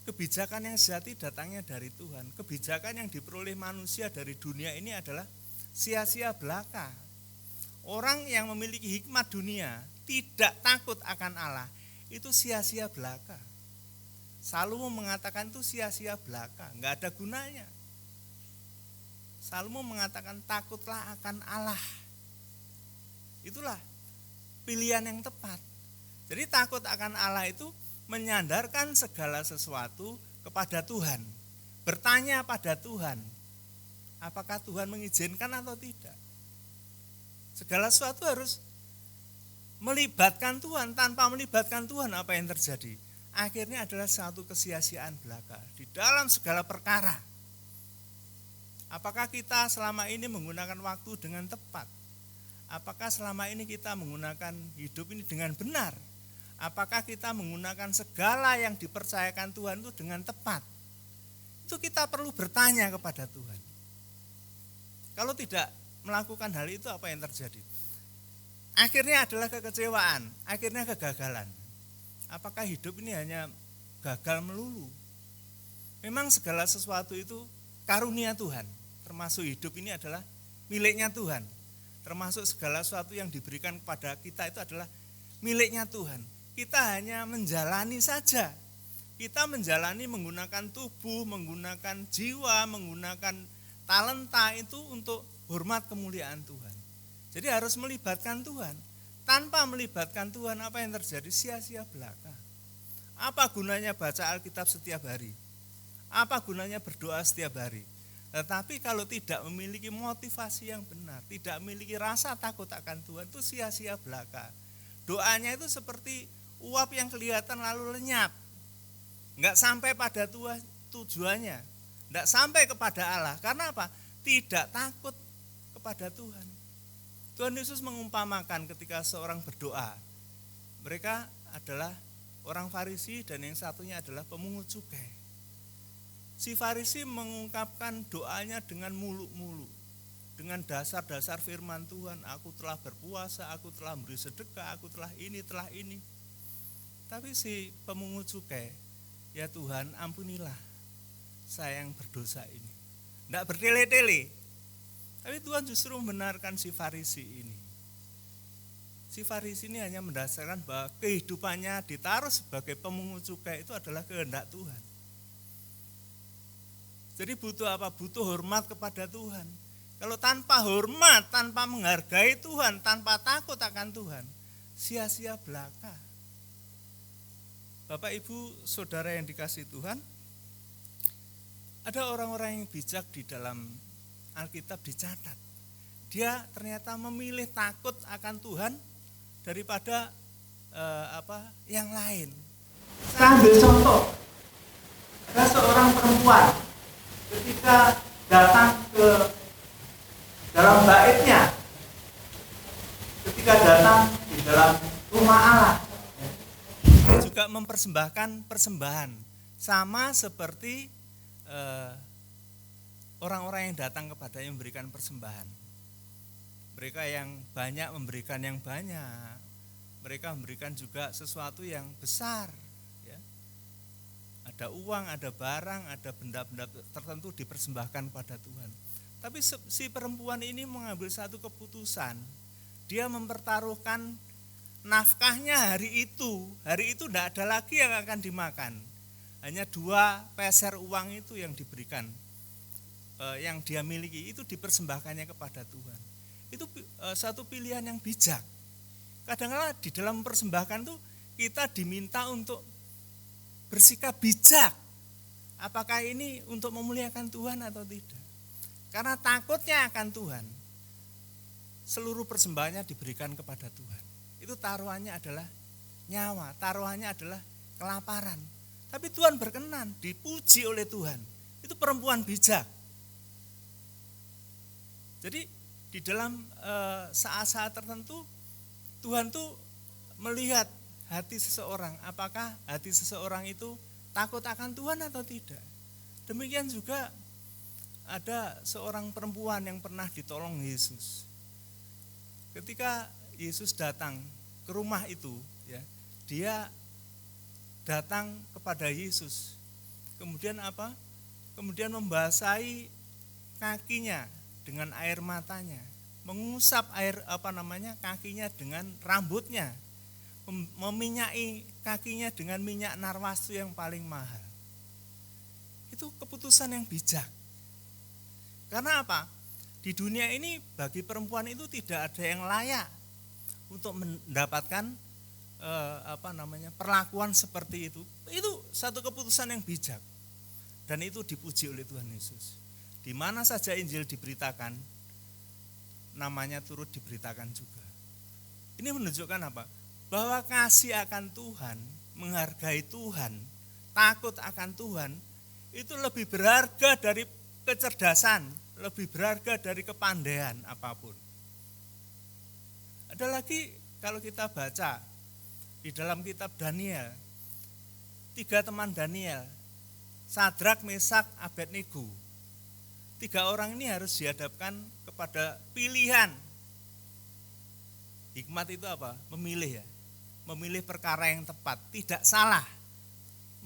kebijakan yang sejati datangnya dari Tuhan. Kebijakan yang diperoleh manusia dari dunia ini adalah sia-sia belaka. Orang yang memiliki hikmat dunia tidak takut akan Allah, itu sia-sia belaka. Salomo mengatakan itu sia-sia belaka, enggak ada gunanya. Salomo mengatakan takutlah akan Allah. Itulah pilihan yang tepat. Jadi takut akan Allah itu menyandarkan segala sesuatu kepada Tuhan. Bertanya pada Tuhan, apakah Tuhan mengizinkan atau tidak. Segala sesuatu harus melibatkan Tuhan. Tanpa melibatkan Tuhan, apa yang terjadi? Akhirnya adalah satu kesia-siaan belaka di dalam segala perkara. Apakah kita selama ini menggunakan waktu dengan tepat? Apakah selama ini kita menggunakan hidup ini dengan benar? Apakah kita menggunakan segala yang dipercayakan Tuhan itu dengan tepat? Itu kita perlu bertanya kepada Tuhan. Kalau tidak melakukan hal itu, apa yang terjadi? Akhirnya adalah kekecewaan, akhirnya kegagalan. Apakah hidup ini hanya gagal melulu? Memang segala sesuatu itu karunia Tuhan, termasuk hidup ini adalah miliknya Tuhan. Termasuk segala sesuatu yang diberikan kepada kita itu adalah miliknya Tuhan. Kita hanya menjalani saja. Kita menjalani menggunakan tubuh, menggunakan jiwa, menggunakan talenta itu untuk hormat kemuliaan Tuhan. Jadi harus melibatkan Tuhan. Tanpa melibatkan Tuhan, apa yang terjadi? Sia-sia belaka. Apa gunanya baca Alkitab setiap hari? Apa gunanya berdoa setiap hari? Tetapi kalau tidak memiliki motivasi yang benar, tidak memiliki rasa takut akan Tuhan, itu sia-sia belaka. Doanya itu seperti uap yang kelihatan lalu lenyap. Enggak sampai pada tujuannya. Enggak sampai kepada Allah. Karena apa? Tidak takut kepada Tuhan. Tuhan Yesus mengumpamakan ketika seorang berdoa. Mereka adalah orang Farisi dan yang satunya adalah pemungut cukai. Si Farisi mengungkapkan doanya dengan muluk-muluk. Dengan dasar-dasar firman Tuhan, aku telah berpuasa, aku telah memberi sedekah, aku telah ini. Tapi si pemungut cukai, ya Tuhan ampunilah saya yang berdosa ini. Tidak bertele-tele. Tapi Tuhan justru membenarkan si Farisi ini. Si Farisi ini hanya mendasarkan bahwa kehidupannya ditaruh sebagai pemungut cukai itu adalah kehendak Tuhan. Jadi butuh apa? Butuh hormat kepada Tuhan. Kalau tanpa hormat, tanpa menghargai Tuhan, tanpa takut akan Tuhan, sia-sia belaka. Bapak, Ibu, Saudara yang dikasihi Tuhan, ada orang-orang yang bijak di dalam Alkitab dicatat. Dia ternyata memilih takut akan Tuhan daripada yang lain. Saya ambil contoh. Ada seorang perempuan ketika datang ke dalam baitnya, ketika datang di dalam rumah Allah, dia juga mempersembahkan persembahan sama seperti orang-orang yang datang kepadanya memberikan persembahan. Mereka yang banyak memberikan yang banyak. Mereka memberikan juga sesuatu yang besar. Ya. Ada uang, ada barang, ada benda-benda tertentu dipersembahkan pada Tuhan. Tapi si perempuan ini mengambil satu keputusan. Dia mempertaruhkan nafkahnya hari itu. Hari itu tidak ada lagi yang akan dimakan. Hanya 2 peser uang itu yang diberikan. Yang dia miliki itu dipersembahkannya kepada Tuhan. Itu satu pilihan yang bijak. Kadang-kadang di dalam persembahkan tuh kita diminta untuk bersikap bijak. Apakah ini untuk memuliakan Tuhan atau tidak? Karena takutnya akan Tuhan, seluruh persembahannya diberikan kepada Tuhan. Itu taruhannya adalah nyawa, taruhannya adalah kelaparan. Tapi Tuhan berkenan, dipuji oleh Tuhan. Itu perempuan bijak. Jadi di dalam saat-saat tertentu Tuhan tuh melihat hati seseorang, apakah hati seseorang itu takut akan Tuhan atau tidak. Demikian juga ada seorang perempuan yang pernah ditolong Yesus. Ketika Yesus datang ke rumah itu, ya, dia datang kepada Yesus. Kemudian apa? Kemudian membasahi kakinya dengan air matanya, mengusap kakinya dengan rambutnya, meminyaki kakinya dengan minyak narwastu yang paling mahal. Itu keputusan yang bijak. Karena apa? Di dunia ini bagi perempuan itu tidak ada yang layak untuk mendapatkan perlakuan seperti itu. Itu satu keputusan yang bijak. Dan itu dipuji oleh Tuhan Yesus. Di mana saja Injil diberitakan, namanya turut diberitakan juga. Ini menunjukkan apa? Bahwa kasih akan Tuhan, menghargai Tuhan, takut akan Tuhan, itu lebih berharga dari kecerdasan, lebih berharga dari kepandaian apapun. Ada lagi kalau kita baca di dalam kitab Daniel, 3 teman Daniel, Sadrak, Mesak, Abednego. 3 orang ini harus dihadapkan kepada pilihan. Hikmat itu apa? Memilih, ya. Memilih perkara yang tepat, tidak salah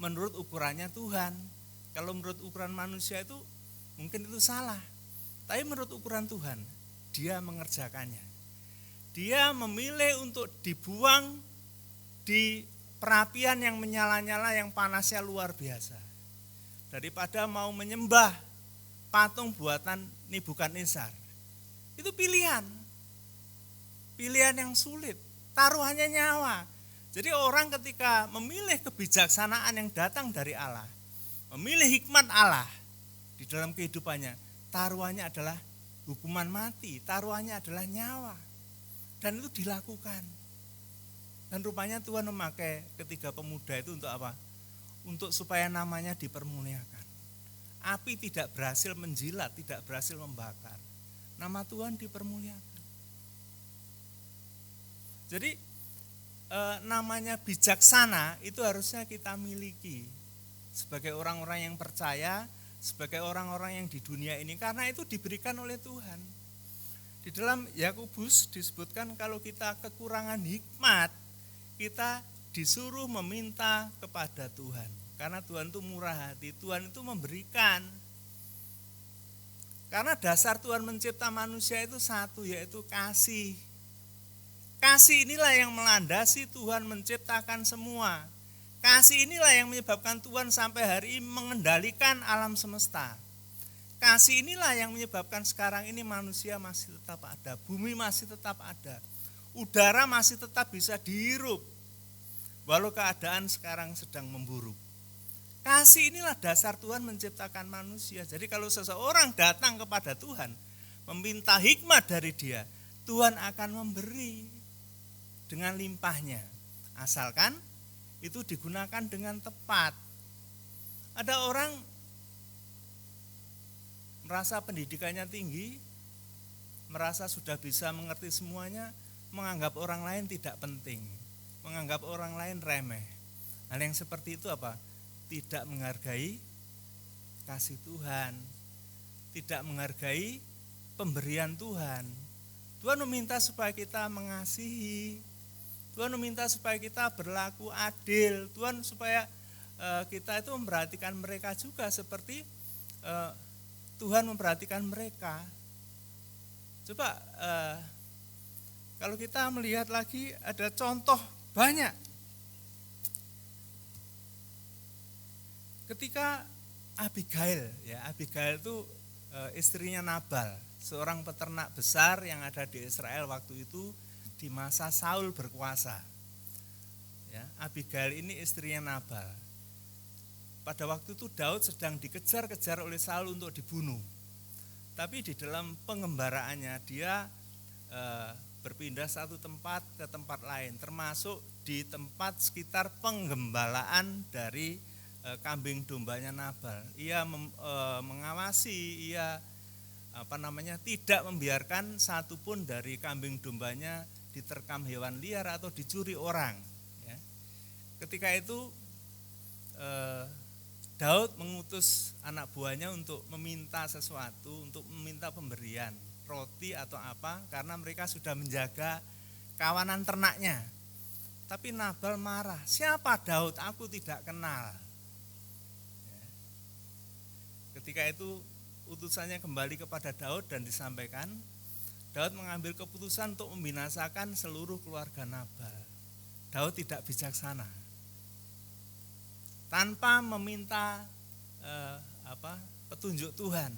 menurut ukurannya Tuhan. Kalau menurut ukuran manusia itu mungkin itu salah. Tapi menurut ukuran Tuhan, dia mengerjakannya. Dia memilih untuk dibuang di perapian yang menyala-nyala, yang panasnya luar biasa. Daripada mau menyembah patung buatan Nebukadnezar. Itu pilihan. Pilihan yang sulit. Taruhannya nyawa. Jadi orang ketika memilih kebijaksanaan yang datang dari Allah, memilih hikmat Allah di dalam kehidupannya, taruhannya adalah hukuman mati, taruhannya adalah nyawa. Dan itu dilakukan. Dan rupanya Tuhan memakai ketiga pemuda itu untuk apa? Untuk supaya namanya dipermuliakan. Api tidak berhasil menjilat, tidak berhasil membakar. Nama Tuhan dipermuliakan. Jadi namanya bijaksana itu harusnya kita miliki sebagai orang-orang yang percaya, sebagai orang-orang yang di dunia ini, karena itu diberikan oleh Tuhan. Di dalam Yakobus disebutkan kalau kita kekurangan hikmat, kita disuruh meminta kepada Tuhan. Karena Tuhan itu murah hati, Tuhan itu memberikan. Karena dasar Tuhan mencipta manusia itu satu, yaitu kasih. Kasih inilah yang melandasi Tuhan menciptakan semua. Kasih inilah yang menyebabkan Tuhan sampai hari ini mengendalikan alam semesta. Kasih inilah yang menyebabkan sekarang ini manusia masih tetap ada, bumi masih tetap ada, udara masih tetap bisa dihirup, walau keadaan sekarang sedang memburuk. Kasih inilah dasar Tuhan menciptakan manusia. Jadi kalau seseorang datang kepada Tuhan, meminta hikmat dari Dia, Tuhan akan memberi dengan limpahnya, asalkan itu digunakan dengan tepat. Ada orang merasa pendidikannya tinggi, merasa sudah bisa mengerti semuanya, menganggap orang lain tidak penting, menganggap orang lain remeh. Hal yang seperti itu apa? Tidak menghargai kasih Tuhan, tidak menghargai pemberian Tuhan. Tuhan meminta supaya kita mengasihi, Tuhan meminta supaya kita berlaku adil, Tuhan supaya kita itu memperhatikan mereka juga seperti Tuhan memperhatikan mereka. Coba kalau kita melihat lagi ada contoh banyak. Ketika Abigail itu istrinya Nabal, seorang peternak besar yang ada di Israel waktu itu di masa Saul berkuasa. Ya, Abigail ini istrinya Nabal. Pada waktu itu Daud sedang dikejar-kejar oleh Saul untuk dibunuh. Tapi di dalam pengembaraannya dia berpindah satu tempat ke tempat lain, termasuk di tempat sekitar penggembalaan dari kambing dombanya Nabal. Ia mengawasi, ia tidak membiarkan satupun dari kambing dombanya diterkam hewan liar atau dicuri orang. Ya. Ketika itu Daud mengutus anak buahnya untuk meminta sesuatu, untuk meminta pemberian, roti atau apa, karena mereka sudah menjaga kawanan ternaknya. Tapi Nabal marah, siapa Daud? Aku tidak kenal. Ya. Ketika itu utusannya kembali kepada Daud dan disampaikan, Daud mengambil keputusan untuk membinasakan seluruh keluarga Nabal. Daud tidak bijaksana. Tanpa meminta petunjuk Tuhan.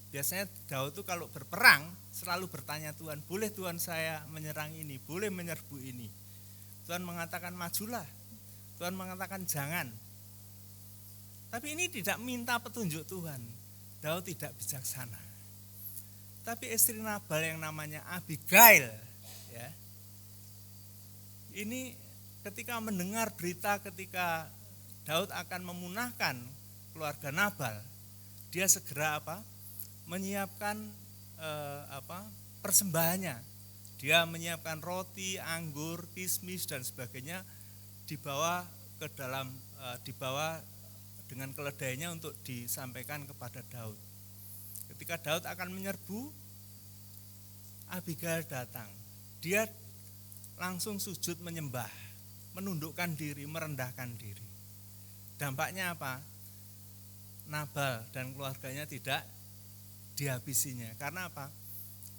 Biasanya Daud itu kalau berperang selalu bertanya Tuhan, boleh Tuhan saya menyerang ini, boleh menyerbu ini. Tuhan mengatakan majulah, Tuhan mengatakan jangan. Tapi ini tidak minta petunjuk Tuhan. Daud tidak bijaksana. Tapi istri Nabal yang namanya Abigail, ya, ini ketika mendengar berita ketika Daud akan memunahkan keluarga Nabal, dia segera menyiapkan persembahannya. Dia menyiapkan roti, anggur, kismis dan sebagainya, dibawa dengan keledainya untuk disampaikan kepada Daud. Ketika Daud akan menyerbu, Abigail datang. Dia langsung sujud menyembah, menundukkan diri, merendahkan diri. Dampaknya apa? Nabal dan keluarganya tidak dihabisinya. Karena apa?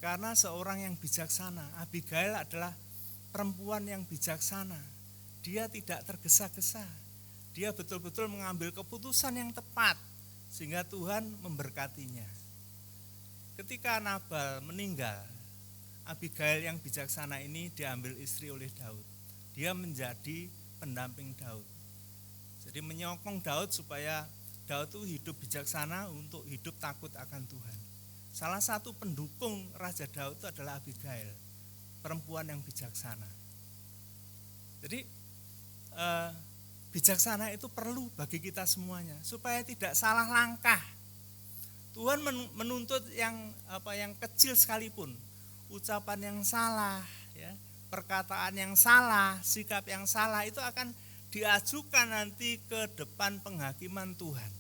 Karena seorang yang bijaksana. Abigail adalah perempuan yang bijaksana. Dia tidak tergesa-gesa. Dia betul-betul mengambil keputusan yang tepat sehingga Tuhan memberkatinya. Ketika Nabal meninggal, Abigail yang bijaksana ini diambil istri oleh Daud. Dia menjadi pendamping Daud. Jadi menyokong Daud supaya Daud itu hidup bijaksana untuk hidup takut akan Tuhan. Salah satu pendukung Raja Daud itu adalah Abigail, perempuan yang bijaksana. Jadi bijaksana itu perlu bagi kita semuanya supaya tidak salah langkah. Tuhan menuntut yang kecil sekalipun, ucapan yang salah, ya, perkataan yang salah, sikap yang salah itu akan diajukan nanti ke depan penghakiman Tuhan.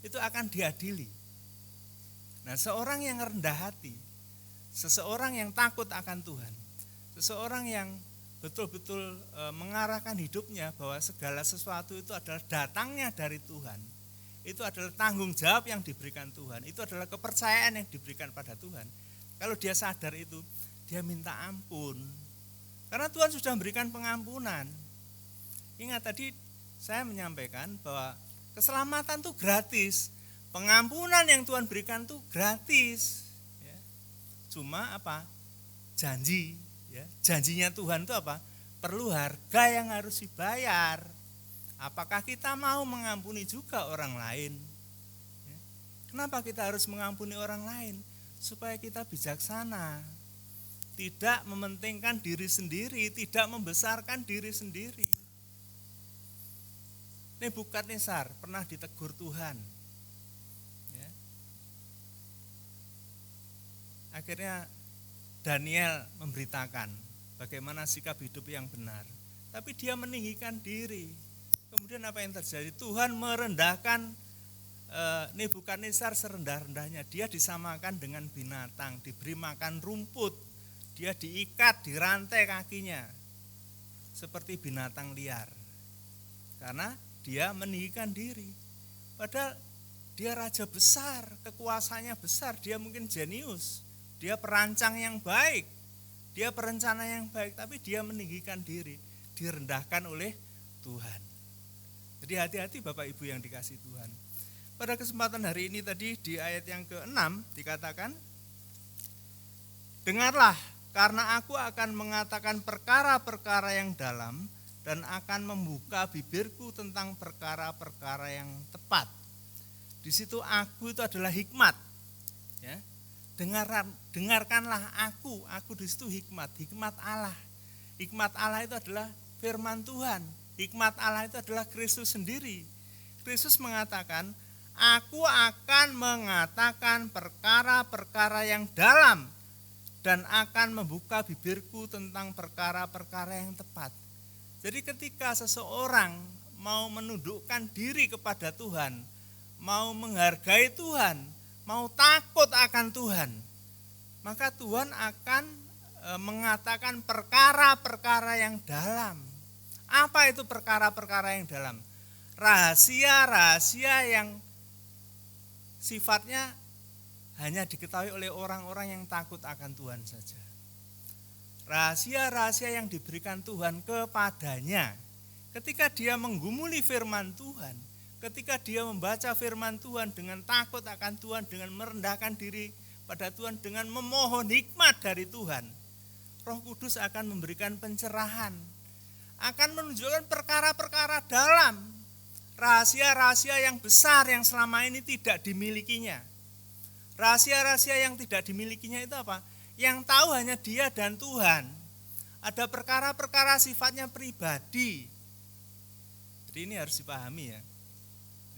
Itu akan diadili. Nah, seorang yang rendah hati, seseorang yang takut akan Tuhan, seseorang yang betul-betul mengarahkan hidupnya bahwa segala sesuatu itu adalah datangnya dari Tuhan, itu adalah tanggung jawab yang diberikan Tuhan, itu adalah kepercayaan yang diberikan pada Tuhan. Kalau dia sadar itu, dia minta ampun. Karena Tuhan sudah memberikan pengampunan. Ingat tadi saya menyampaikan bahwa keselamatan itu gratis. Pengampunan yang Tuhan berikan itu gratis. Ya. Cuma janji. Ya. Janjinya Tuhan itu perlu harga yang harus dibayar. Apakah kita mau mengampuni juga orang lain? Ya. Kenapa kita harus mengampuni orang lain? Supaya kita bijaksana. Tidak mementingkan diri sendiri, tidak membesarkan diri sendiri. Nebukadnezar pernah ditegur Tuhan. Ya. Akhirnya Daniel memberitakan bagaimana sikap hidup yang benar. Tapi dia meninggikan diri. Kemudian apa yang terjadi? Tuhan merendahkan Nebukadnezar serendah-rendahnya. Dia disamakan dengan binatang, diberi makan rumput. Dia diikat, dirantai kakinya. Seperti binatang liar. Karena dia meninggikan diri. Padahal Dia raja besar, kekuasaannya besar, dia mungkin jenius, dia perancang yang baik, dia perencana yang baik, tapi dia meninggikan diri, direndahkan oleh Tuhan. Jadi hati-hati Bapak Ibu yang dikasihi Tuhan. Pada kesempatan hari ini tadi di ayat yang ke-6 dikatakan, dengarlah, karena aku akan mengatakan perkara-perkara yang dalam dan akan membuka bibirku tentang perkara-perkara yang tepat. Di situ aku itu adalah hikmat. Ya. Dengarkanlah aku di situ hikmat Allah. Hikmat Allah itu adalah firman Tuhan. Hikmat Allah itu adalah Kristus sendiri. Kristus mengatakan, aku akan mengatakan perkara-perkara yang dalam dan akan membuka bibirku tentang perkara-perkara yang tepat. Jadi ketika seseorang mau menundukkan diri kepada Tuhan, mau menghargai Tuhan, mau takut akan Tuhan, maka Tuhan akan mengatakan perkara-perkara yang dalam. Apa itu perkara-perkara yang dalam? Rahasia-rahasia yang sifatnya hanya diketahui oleh orang-orang yang takut akan Tuhan saja. Rahasia-rahasia yang diberikan Tuhan kepadanya. Ketika dia menggumuli firman Tuhan, ketika dia membaca firman Tuhan dengan takut akan Tuhan, dengan merendahkan diri pada Tuhan, dengan memohon hikmat dari Tuhan, Roh Kudus akan memberikan pencerahan, akan menunjukkan perkara-perkara dalam, rahasia-rahasia yang besar yang selama ini tidak dimilikinya. Rahasia-rahasia yang tidak dimilikinya itu apa? Yang tahu hanya dia dan Tuhan. Ada perkara-perkara sifatnya pribadi. Jadi ini harus dipahami ya.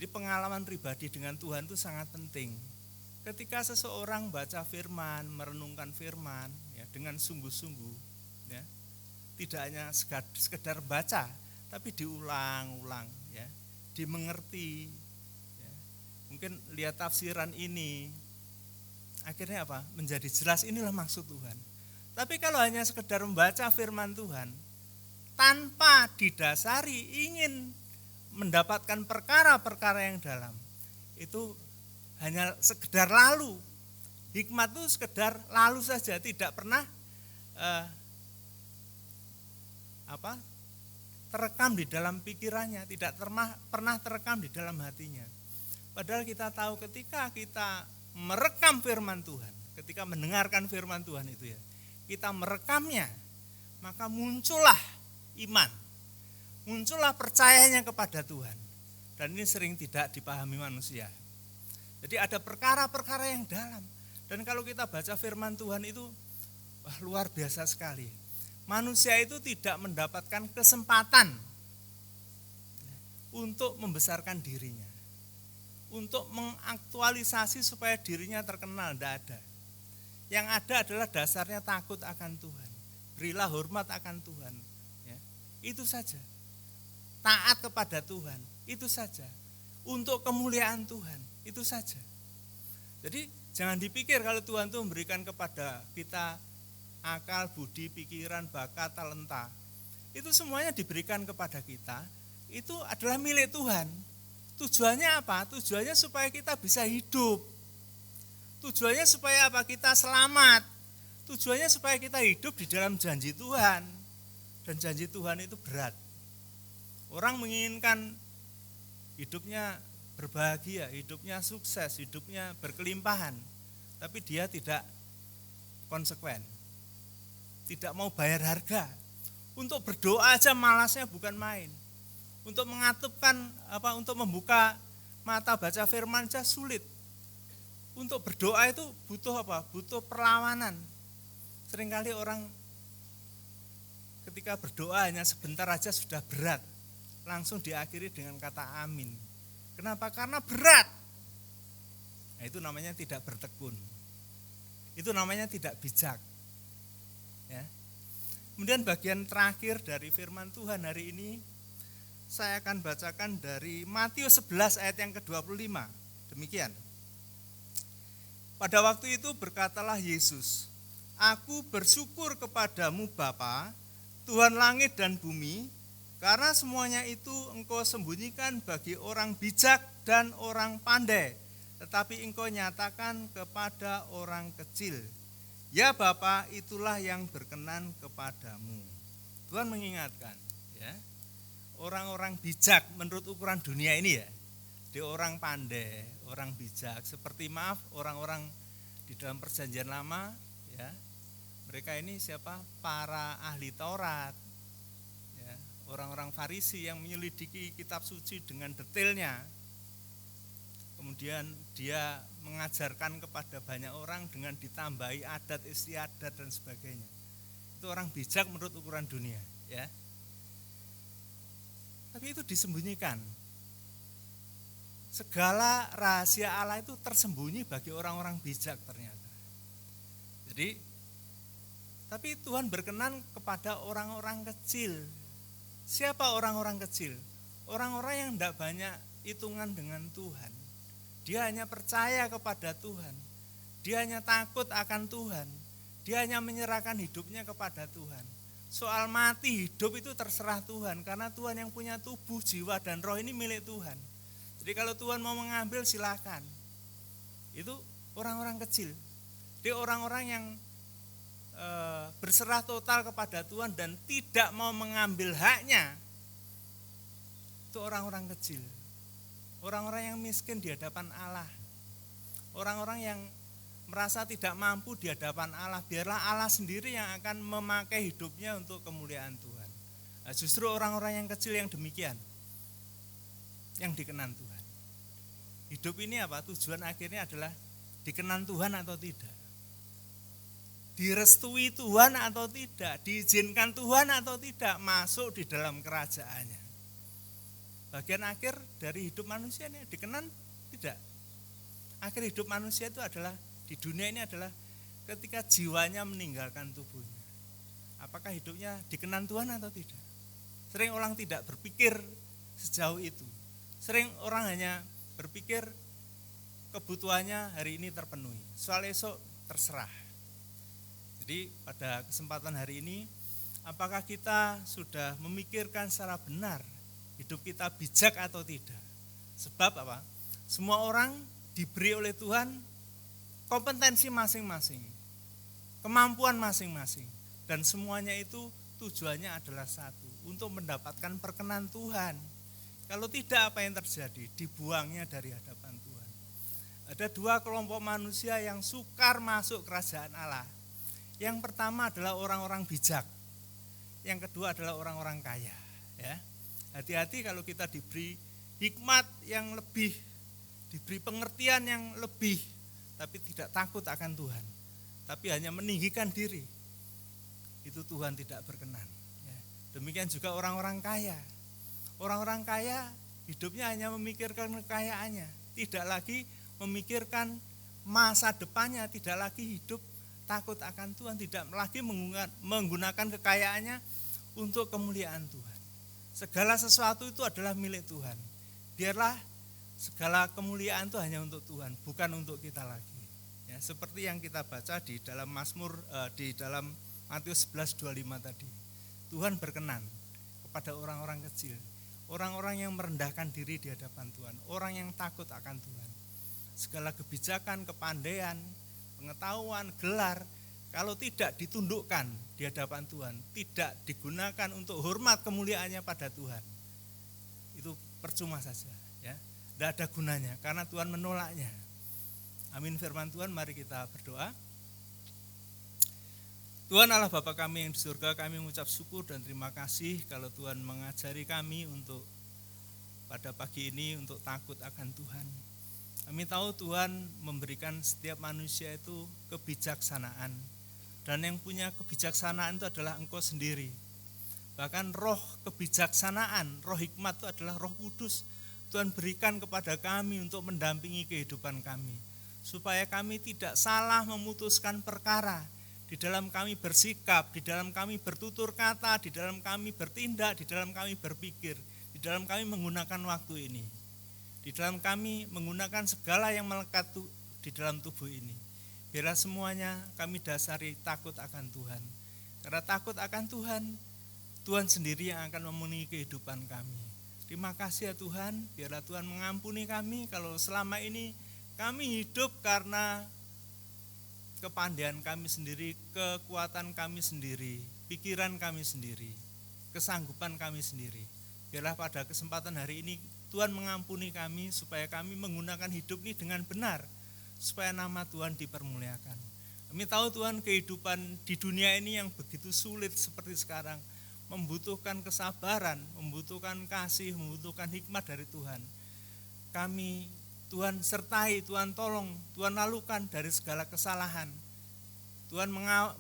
Jadi pengalaman pribadi dengan Tuhan itu sangat penting. Ketika seseorang baca firman, merenungkan firman ya, dengan sungguh-sungguh, ya, tidak hanya sekedar baca, tapi diulang-ulang, ya, dimengerti. Ya. Mungkin lihat tafsiran ini, akhirnya apa? Menjadi jelas inilah maksud Tuhan. Tapi kalau hanya sekedar membaca firman Tuhan, tanpa didasari ingin mendapatkan perkara-perkara yang dalam, itu hanya sekedar lalu. Hikmat itu sekedar lalu saja, tidak pernah terekam di dalam pikirannya, tidak pernah terekam di dalam hatinya. Padahal kita tahu ketika kita merekam firman Tuhan, ketika mendengarkan firman Tuhan itu ya, kita merekamnya, maka muncullah iman, muncullah percayanya kepada Tuhan. Dan ini sering tidak dipahami manusia. Jadi ada perkara-perkara yang dalam. Dan kalau kita baca firman Tuhan itu luar biasa sekali. Manusia itu tidak mendapatkan kesempatan untuk membesarkan dirinya, untuk mengaktualisasi supaya dirinya terkenal, tidak ada. Yang ada adalah dasarnya takut akan Tuhan, berilah hormat akan Tuhan, ya. Itu saja. Taat kepada Tuhan, itu saja. Untuk kemuliaan Tuhan, itu saja. Jadi jangan dipikir kalau Tuhan itu memberikan kepada kita akal, budi, pikiran, bakat, talenta. Itu semuanya diberikan kepada kita, itu adalah milik Tuhan. Tujuannya apa? Tujuannya supaya kita bisa hidup. Tujuannya supaya apa? Kita selamat. Tujuannya supaya kita hidup di dalam janji Tuhan. Dan janji Tuhan itu berat. Orang menginginkan hidupnya berbahagia, hidupnya sukses, hidupnya berkelimpahan. Tapi dia tidak konsekuen. Tidak mau bayar harga. Untuk berdoa aja malasnya bukan main. Untuk mengatupkan untuk membuka mata baca firman saja sulit. Untuk berdoa itu butuh butuh perlawanan. Seringkali orang ketika berdoa hanya sebentar aja sudah berat, langsung diakhiri dengan kata amin. Kenapa? Karena berat. Nah, itu namanya tidak bertekun. Itu namanya tidak bijak. Ya. Kemudian bagian terakhir dari firman Tuhan hari ini saya akan bacakan dari Matius 11 ayat yang ke-25. Demikian. Pada waktu itu berkatalah Yesus, "Aku bersyukur kepadamu Bapa, Tuhan langit dan bumi, karena semuanya itu Engkau sembunyikan bagi orang bijak dan orang pandai, tetapi Engkau nyatakan kepada orang kecil. Ya Bapa, itulah yang berkenan kepadamu. Tuhan mengingatkan, ya, orang-orang bijak menurut ukuran dunia ini, ya, dia orang pandai, orang bijak. Seperti orang-orang di dalam perjanjian lama, ya, mereka ini siapa? Para ahli Taurat, ya, orang-orang Farisi yang menyelidiki kitab suci dengan detailnya. Kemudian dia mengajarkan kepada banyak orang dengan ditambahi adat istiadat dan sebagainya. Itu orang bijak menurut ukuran dunia, ya. Tapi itu disembunyikan. Segala rahasia Allah itu tersembunyi bagi orang-orang bijak ternyata. Jadi, tapi Tuhan berkenan kepada orang-orang kecil. Siapa orang-orang kecil? Orang-orang yang tidak banyak hitungan dengan Tuhan. Dia hanya percaya kepada Tuhan. Dia hanya takut akan Tuhan. Dia hanya menyerahkan hidupnya kepada Tuhan. Soal mati hidup itu terserah Tuhan. Karena Tuhan yang punya tubuh, jiwa, dan roh ini milik Tuhan. Jadi kalau Tuhan mau mengambil silakan. Itu orang-orang kecil. Dia orang-orang yang berserah total kepada Tuhan dan tidak mau mengambil haknya. Itu orang-orang kecil. Orang-orang yang miskin di hadapan Allah. Orang-orang yang merasa tidak mampu di hadapan Allah. Biarlah Allah sendiri yang akan memakai hidupnya untuk kemuliaan Tuhan. Nah, justru orang-orang yang kecil yang demikian yang dikenan Tuhan. Hidup ini apa? Tujuan akhirnya adalah dikenan Tuhan atau tidak. Direstui Tuhan atau tidak. Diizinkan Tuhan atau tidak masuk di dalam kerajaannya. Bagian akhir dari hidup manusia ini dikenan tidak. Akhir hidup manusia itu adalah di dunia ini adalah ketika jiwanya meninggalkan tubuhnya. Apakah hidupnya dikenan Tuhan atau tidak? Sering orang tidak berpikir sejauh itu. Sering orang hanya berpikir kebutuhannya hari ini terpenuhi. Soal esok terserah. Jadi pada kesempatan hari ini, apakah kita sudah memikirkan secara benar hidup kita bijak atau tidak? Sebab apa? Semua orang diberi oleh Tuhan kompetensi masing-masing, kemampuan masing-masing, dan semuanya itu tujuannya adalah satu, untuk mendapatkan perkenan Tuhan. Kalau tidak, apa yang terjadi? Dibuangnya dari hadapan Tuhan. Ada dua kelompok manusia yang sukar masuk kerajaan Allah. Yang pertama adalah orang-orang bijak, yang kedua adalah orang-orang kaya. Ya, hati-hati kalau kita diberi hikmat yang lebih, diberi pengertian yang lebih, tapi tidak takut akan Tuhan, tapi hanya meninggikan diri, itu Tuhan tidak berkenan. Ya. Demikian juga orang-orang kaya. Orang-orang kaya hidupnya hanya memikirkan kekayaannya, tidak lagi memikirkan masa depannya, tidak lagi hidup takut akan Tuhan, tidak lagi menggunakan kekayaannya untuk kemuliaan Tuhan. Segala sesuatu itu adalah milik Tuhan. Biarlah segala kemuliaan itu hanya untuk Tuhan, bukan untuk kita lagi. Ya, seperti yang kita baca di dalam Mazmur, di dalam Matius 11:25 tadi. Tuhan berkenan kepada orang-orang kecil, orang-orang yang merendahkan diri di hadapan Tuhan, orang yang takut akan Tuhan. Segala kebijakan, kepandaian, pengetahuan, gelar, kalau tidak ditundukkan di hadapan Tuhan, tidak digunakan untuk hormat kemuliaannya pada Tuhan, itu percuma saja, ya. Tidak ada gunanya karena Tuhan menolaknya. Amin firman Tuhan, mari kita berdoa. Tuhan Allah Bapa kami yang di surga, kami mengucap syukur dan terima kasih kalau Tuhan mengajari kami untuk pada pagi ini untuk takut akan Tuhan. Kami tahu Tuhan memberikan setiap manusia itu kebijaksanaan, dan yang punya kebijaksanaan itu adalah Engkau sendiri. Bahkan roh kebijaksanaan, roh hikmat itu adalah Roh Kudus. Tuhan berikan kepada kami untuk mendampingi kehidupan kami, supaya kami tidak salah memutuskan perkara, di dalam kami bersikap, di dalam kami bertutur kata, di dalam kami bertindak, di dalam kami berpikir, di dalam kami menggunakan waktu ini, di dalam kami menggunakan segala yang melekat di dalam tubuh ini. Biarlah semuanya kami dasari takut akan Tuhan. Karena takut akan Tuhan, Tuhan sendiri yang akan memenuhi kehidupan kami. Terima kasih ya Tuhan, biarlah Tuhan mengampuni kami kalau selama ini Kami hidup karena kepandaian kami sendiri, kekuatan kami sendiri, pikiran kami sendiri, kesanggupan kami sendiri. Biarlah pada kesempatan hari ini Tuhan mengampuni kami supaya kami menggunakan hidup ini dengan benar, supaya nama Tuhan dipermuliakan. Kami tahu Tuhan, kehidupan di dunia ini yang begitu sulit seperti sekarang membutuhkan kesabaran, membutuhkan kasih, membutuhkan hikmat dari Tuhan. Kami, Tuhan sertai, Tuhan tolong, Tuhan lalukan dari segala kesalahan. Tuhan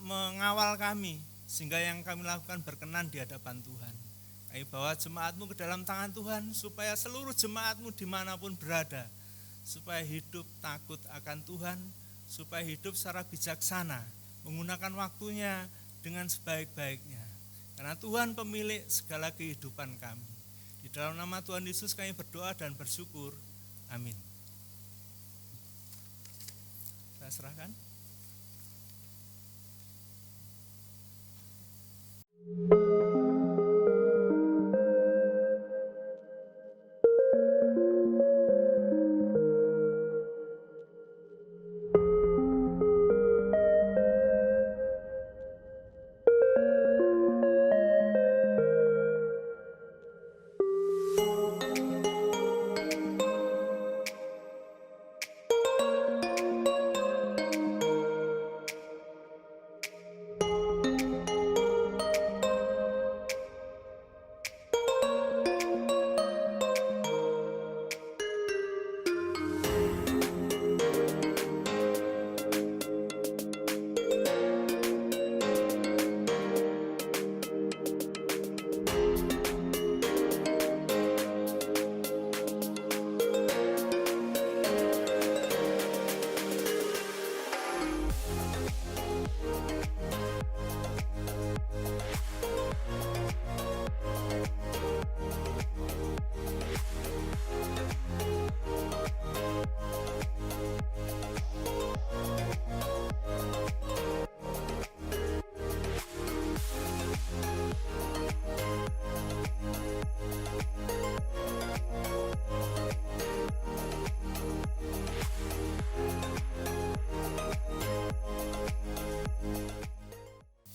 mengawal kami sehingga yang kami lakukan berkenan di hadapan Tuhan. Kami bawa jemaatmu ke dalam tangan Tuhan supaya seluruh jemaatmu dimanapun berada, supaya hidup takut akan Tuhan, supaya hidup secara bijaksana, menggunakan waktunya dengan sebaik-baiknya. Karena Tuhan pemilik segala kehidupan kami. Di dalam nama Tuhan Yesus kami berdoa dan bersyukur. Amin. Saya serahkan.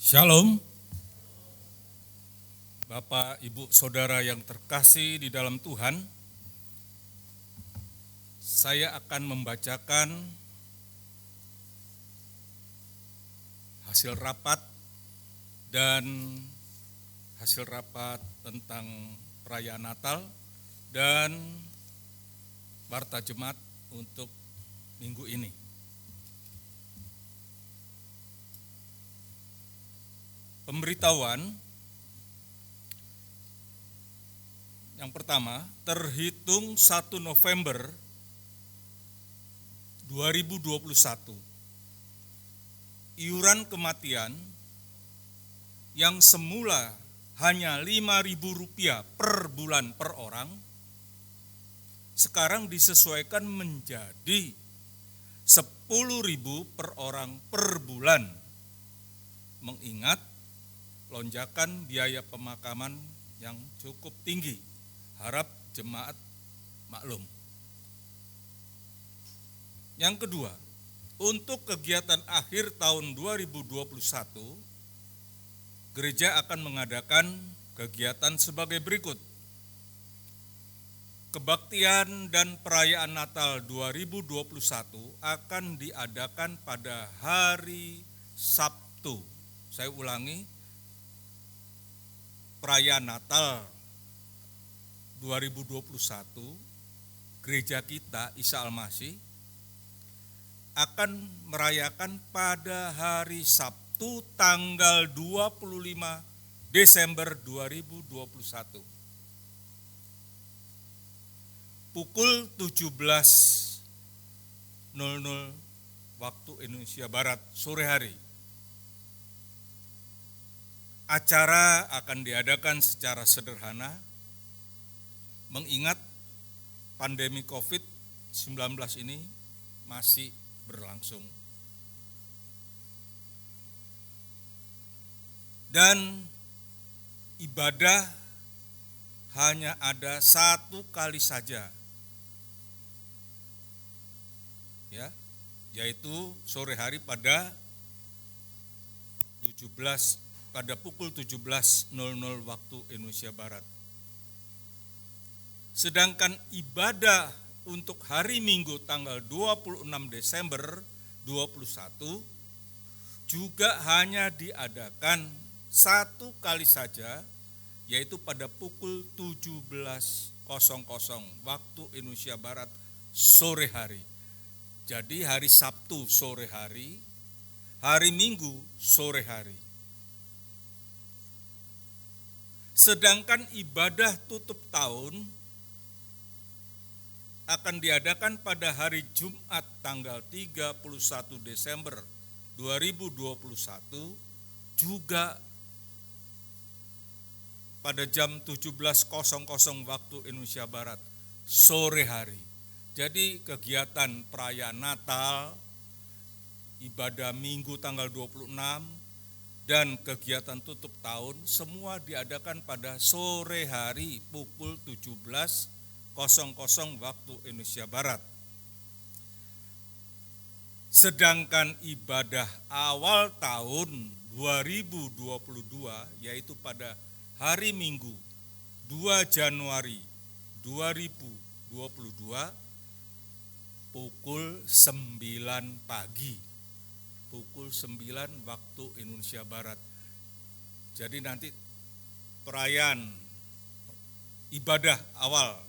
Shalom, Bapak, Ibu, Saudara yang terkasih di dalam Tuhan. Saya akan membacakan hasil rapat dan hasil rapat tentang perayaan Natal dan warta jemaat untuk minggu ini. Pemberitahuan yang pertama, terhitung 1 November 2021, iuran kematian yang semula hanya Rp5.000 per bulan per orang, sekarang disesuaikan menjadi Rp10.000 per orang per bulan, mengingat lonjakan biaya pemakaman yang cukup tinggi. Harap jemaat maklum. Yang kedua, untuk kegiatan akhir tahun 2021, gereja akan mengadakan kegiatan sebagai berikut. Kebaktian dan perayaan Natal 2021 akan diadakan pada hari Sabtu. Saya ulangi, perayaan Natal 2021, gereja kita Isa Al-Masih akan merayakan pada hari Sabtu tanggal 25 Desember 2021. Pukul 17.00 waktu Indonesia Barat sore hari. Acara akan diadakan secara sederhana, mengingat pandemi COVID-19 ini masih berlangsung. Dan ibadah hanya ada 1 kali saja. ya, yaitu sore hari pada pukul 17.00 waktu Indonesia Barat. Sedangkan ibadah untuk hari Minggu tanggal 26 Desember 2021 juga hanya diadakan satu kali saja, yaitu pada pukul 17.00 waktu Indonesia Barat sore hari. Jadi hari Sabtu sore hari, hari Minggu sore hari. Sedangkan ibadah tutup tahun akan diadakan pada hari Jumat tanggal 31 Desember 2021 juga pada jam 17.00 waktu Indonesia Barat sore hari. Jadi kegiatan perayaan Natal, ibadah Minggu tanggal 26 dan kegiatan tutup tahun semua diadakan pada sore hari pukul 17.00 waktu Indonesia Barat. Sedangkan ibadah awal tahun 2022 yaitu pada hari Minggu 2 Januari 2022 pukul 9 pagi. Pukul 9 waktu Indonesia Barat. Jadi nanti perayaan ibadah awal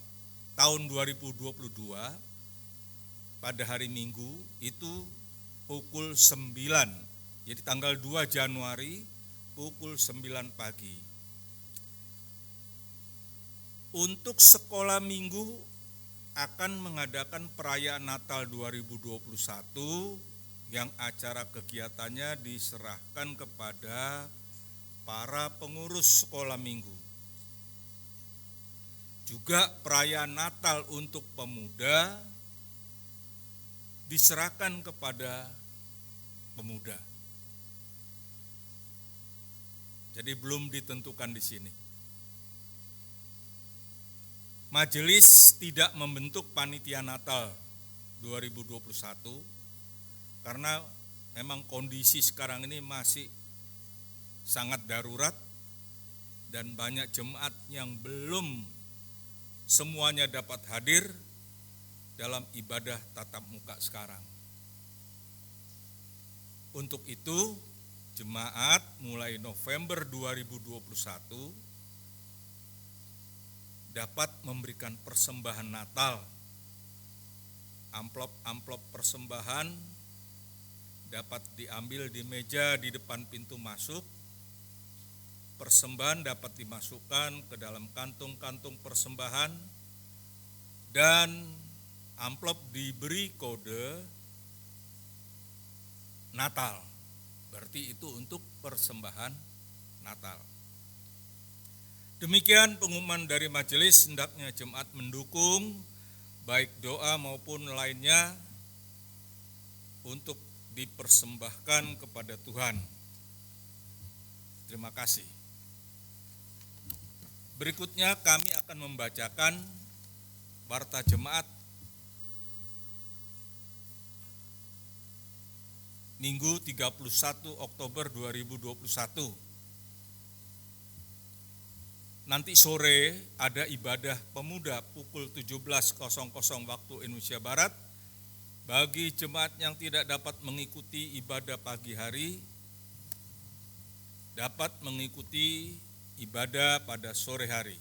tahun 2022 pada hari Minggu itu pukul 9. Jadi tanggal 2 Januari pukul 9 pagi. Untuk sekolah minggu akan mengadakan perayaan Natal 2021 yang acara kegiatannya diserahkan kepada para pengurus sekolah minggu. Juga perayaan Natal untuk pemuda diserahkan kepada pemuda. Jadi belum ditentukan di sini. Majelis tidak membentuk panitia Natal 2021 karena memang kondisi sekarang ini masih sangat darurat dan banyak jemaat yang belum semuanya dapat hadir dalam ibadah tatap muka sekarang. Untuk itu, jemaat mulai November 2021 dapat memberikan persembahan Natal. Amplop-amplop persembahan dapat diambil di meja di depan pintu masuk. Persembahan dapat dimasukkan ke dalam kantung-kantung persembahan dan amplop diberi kode Natal. Berarti itu untuk persembahan Natal. Demikian pengumuman dari majelis, hendaknya jemaat mendukung baik doa maupun lainnya untuk dipersembahkan kepada Tuhan. Terima kasih. Berikutnya kami akan membacakan warta jemaat Minggu 31 Oktober 2021. Nanti sore ada ibadah pemuda pukul 17.00 waktu Indonesia Barat. Bagi jemaat yang tidak dapat mengikuti ibadah pagi hari, dapat mengikuti ibadah pada sore hari.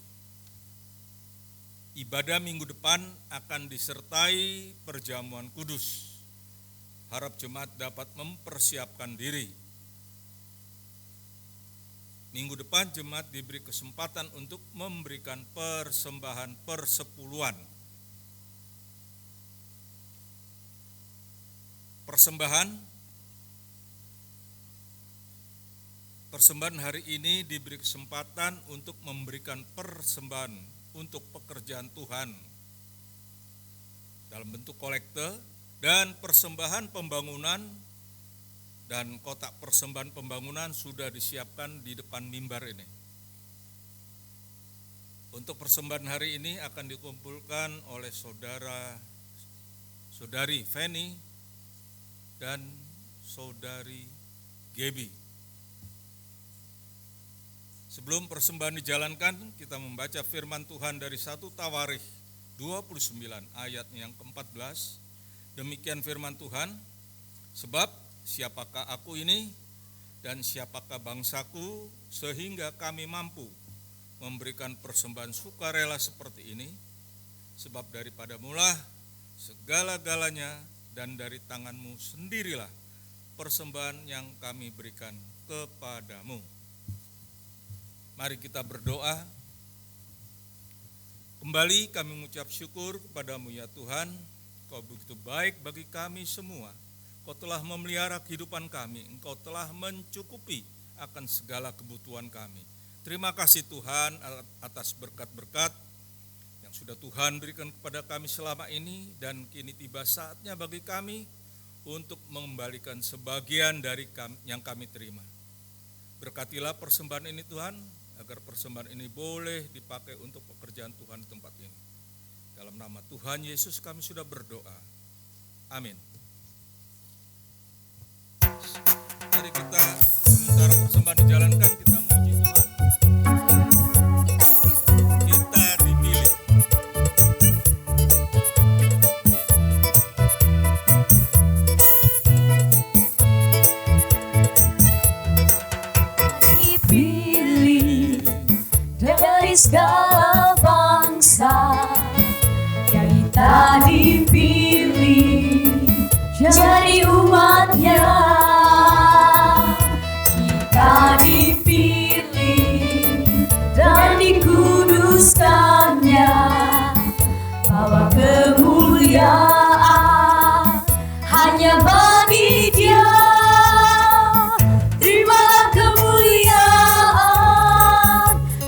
Ibadah minggu depan akan disertai perjamuan kudus. Harap jemaat dapat mempersiapkan diri. Minggu depan jemaat diberi kesempatan untuk memberikan persembahan persepuluhan. Persembahan hari ini diberi kesempatan untuk memberikan persembahan untuk pekerjaan Tuhan dalam bentuk kolekte dan persembahan pembangunan, dan kotak persembahan pembangunan sudah disiapkan di depan mimbar ini. Untuk persembahan hari ini akan dikumpulkan oleh saudari Feni dan Saudari Gebi. Sebelum persembahan dijalankan, kita membaca firman Tuhan dari 1 Tawarikh 29 ayatnya yang ke-14. Demikian firman Tuhan, sebab siapakah aku ini dan siapakah bangsaku sehingga kami mampu memberikan persembahan sukarela seperti ini, sebab daripada mula segala-galanya dan dari tanganmu sendirilah persembahan yang kami berikan kepadamu. Mari kita berdoa. Kembali kami mengucap syukur kepadamu ya Tuhan, Kau begitu baik bagi kami semua. Kau telah memelihara kehidupan kami, Engkau telah mencukupi akan segala kebutuhan kami. Terima kasih Tuhan atas berkat-berkat yang sudah Tuhan berikan kepada kami selama ini, dan kini tiba saatnya bagi kami untuk mengembalikan sebagian dari yang kami terima. Berkatilah persembahan ini Tuhan, agar persembahan ini boleh dipakai untuk pekerjaan Tuhan di tempat ini. Dalam nama Tuhan Yesus kami sudah berdoa. Amin. Mari kita sementara persembahan dijalankan, kita memuji Tuhan. Kita dipilih. Dipilih dari segala bangsa, ya kita dipilih jadi umatnya. Kita dipilih dan dikuduskannya, bahwa kemuliaan hanya bagi Dia. Terimalah kemuliaan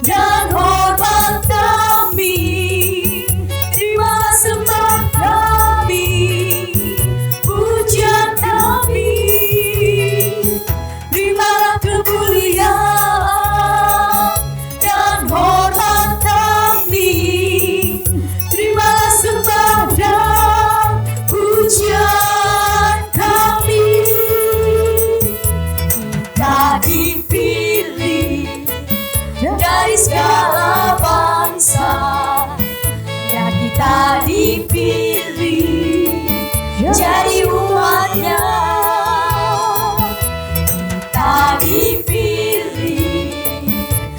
dan hormat kami, terimalah sembah kami, pujian kami. Terimalah kemuliaan dan hormat kami, terimalah sembah dan pujian kami. Kita dipilih dari segala bangsa, ya kita dipilih jadi umatnya. Kita dipilih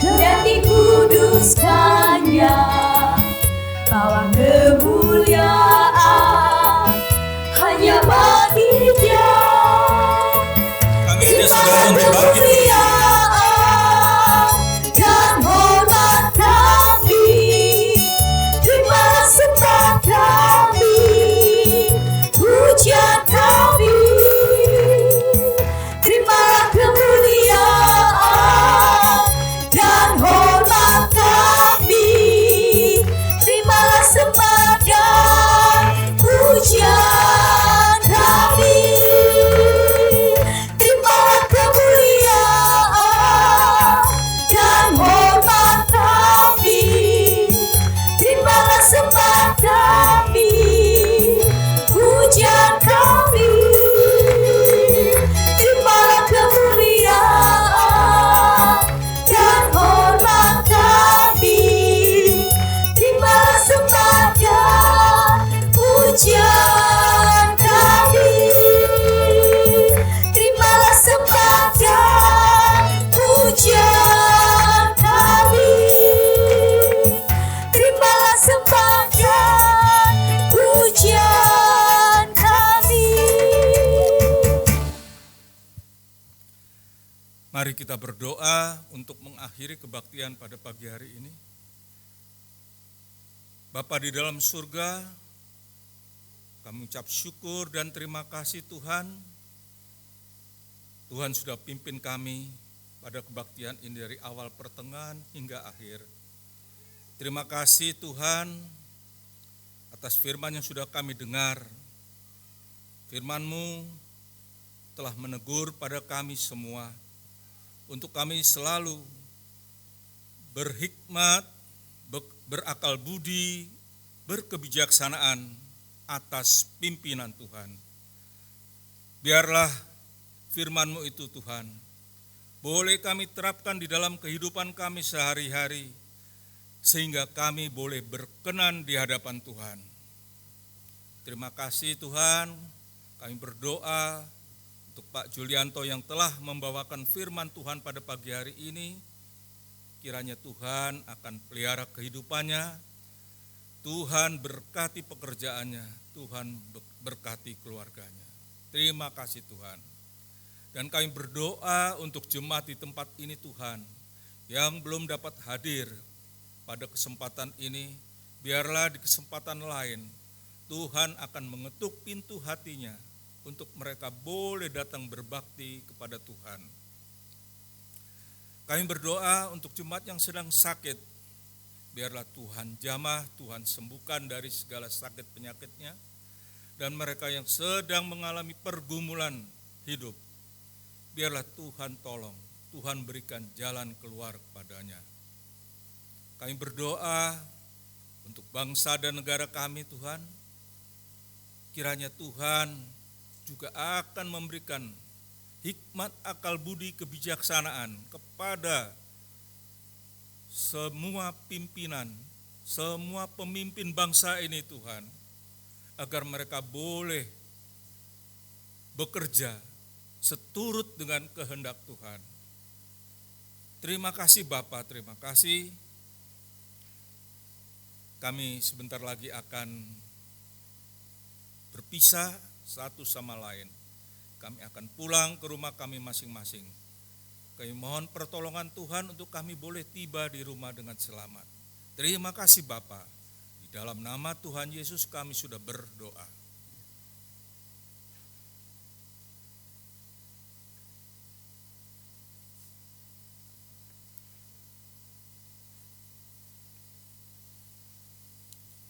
dan dikuduskannya, bahwa kemuliaan hanya bagi Dia. Kami tidak sedang membagi Kemuliaan dan hormat kami, terimalah sembah kami, pujian kami. Terimalah kemuliaan dan hormat kami, terimalah sembah dan pujian kami. Terimalah kemuliaan dan hormat kami, terimalah sembah kami, pujian kami. Terimalah kemuliaan dan hormat kami, terimalah sembah dan pujian kami. Terimalah sembah dan pujian kami. Terimalah sembah dan pujian kami. Mari kita berdoa untuk mengakhiri kebaktian pada pagi hari ini. Bapa di dalam surga, kami ucap syukur dan terima kasih Tuhan. Tuhan sudah pimpin kami pada kebaktian ini dari awal pertengahan hingga akhir. Terima kasih Tuhan atas firman yang sudah kami dengar. Firman-Mu telah menegur pada kami semua, untuk kami selalu berhikmat, berakal budi, berkebijaksanaan atas pimpinan Tuhan. Biarlah firman-Mu itu Tuhan, boleh kami terapkan di dalam kehidupan kami sehari-hari, sehingga kami boleh berkenan di hadapan Tuhan. Terima kasih Tuhan, kami berdoa untuk Pak Julianto yang telah membawakan firman Tuhan pada pagi hari ini. Kiranya Tuhan akan pelihara kehidupannya, Tuhan berkati pekerjaannya, Tuhan berkati keluarganya. Terima kasih Tuhan. Dan kami berdoa untuk jemaat di tempat ini Tuhan, yang belum dapat hadir pada kesempatan ini, biarlah di kesempatan lain Tuhan akan mengetuk pintu hatinya untuk mereka boleh datang berbakti kepada Tuhan. Kami berdoa untuk jemaat yang sedang sakit, biarlah Tuhan jamah, Tuhan sembuhkan dari segala sakit penyakitnya, dan mereka yang sedang mengalami pergumulan hidup, biarlah Tuhan tolong, Tuhan berikan jalan keluar kepadanya. Kami berdoa untuk bangsa dan negara kami Tuhan, kiranya Tuhan juga akan memberikan hikmat, akal budi, kebijaksanaan kepada semua pimpinan, semua pemimpin bangsa ini Tuhan, agar mereka boleh bekerja seturut dengan kehendak Tuhan. Terima kasih Bapa, terima kasih. Kami sebentar lagi akan berpisah satu sama lain. Kami akan pulang ke rumah kami masing-masing. Kami mohon pertolongan Tuhan untuk kami boleh tiba di rumah dengan selamat. Terima kasih Bapa. Di dalam nama Tuhan Yesus kami sudah berdoa.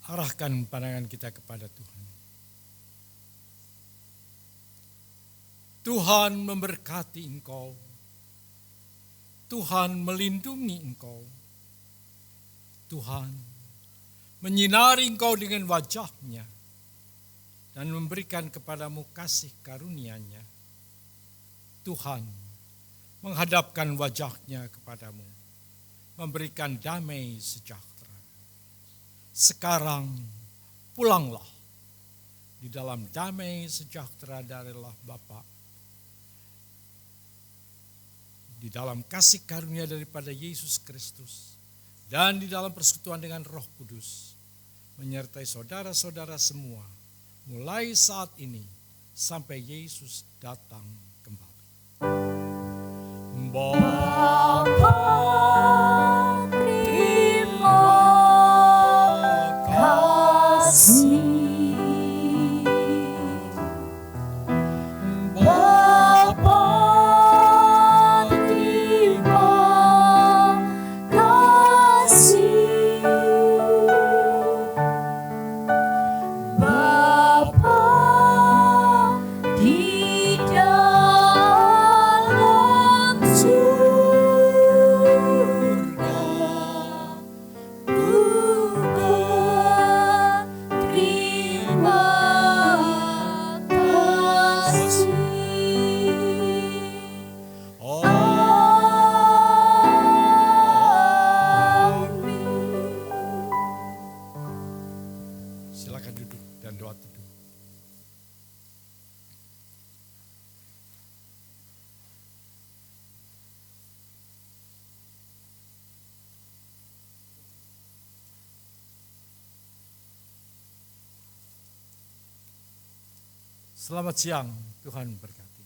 Arahkan pandangan kita kepada Tuhan. Tuhan memberkati engkau. Tuhan melindungi engkau. Tuhan menyinari engkau dengan wajah-Nya dan memberikan kepadamu kasih karunia-Nya. Tuhan menghadapkan wajah-Nya kepadamu, memberikan damai sejahtera. Sekarang pulanglah di dalam damai sejahtera dari Allah Bapa, di dalam kasih karunia daripada Yesus Kristus, dan di dalam persekutuan dengan Roh Kudus, menyertai saudara-saudara semua, mulai saat ini sampai Yesus datang kembali. Bapa, terima kasih. Bapa, terima kasih. Bapa di dalam surga, ku berterima kasih. Amin. Silakan duduk dan doa teduh. Selamat siang, Tuhan berkati.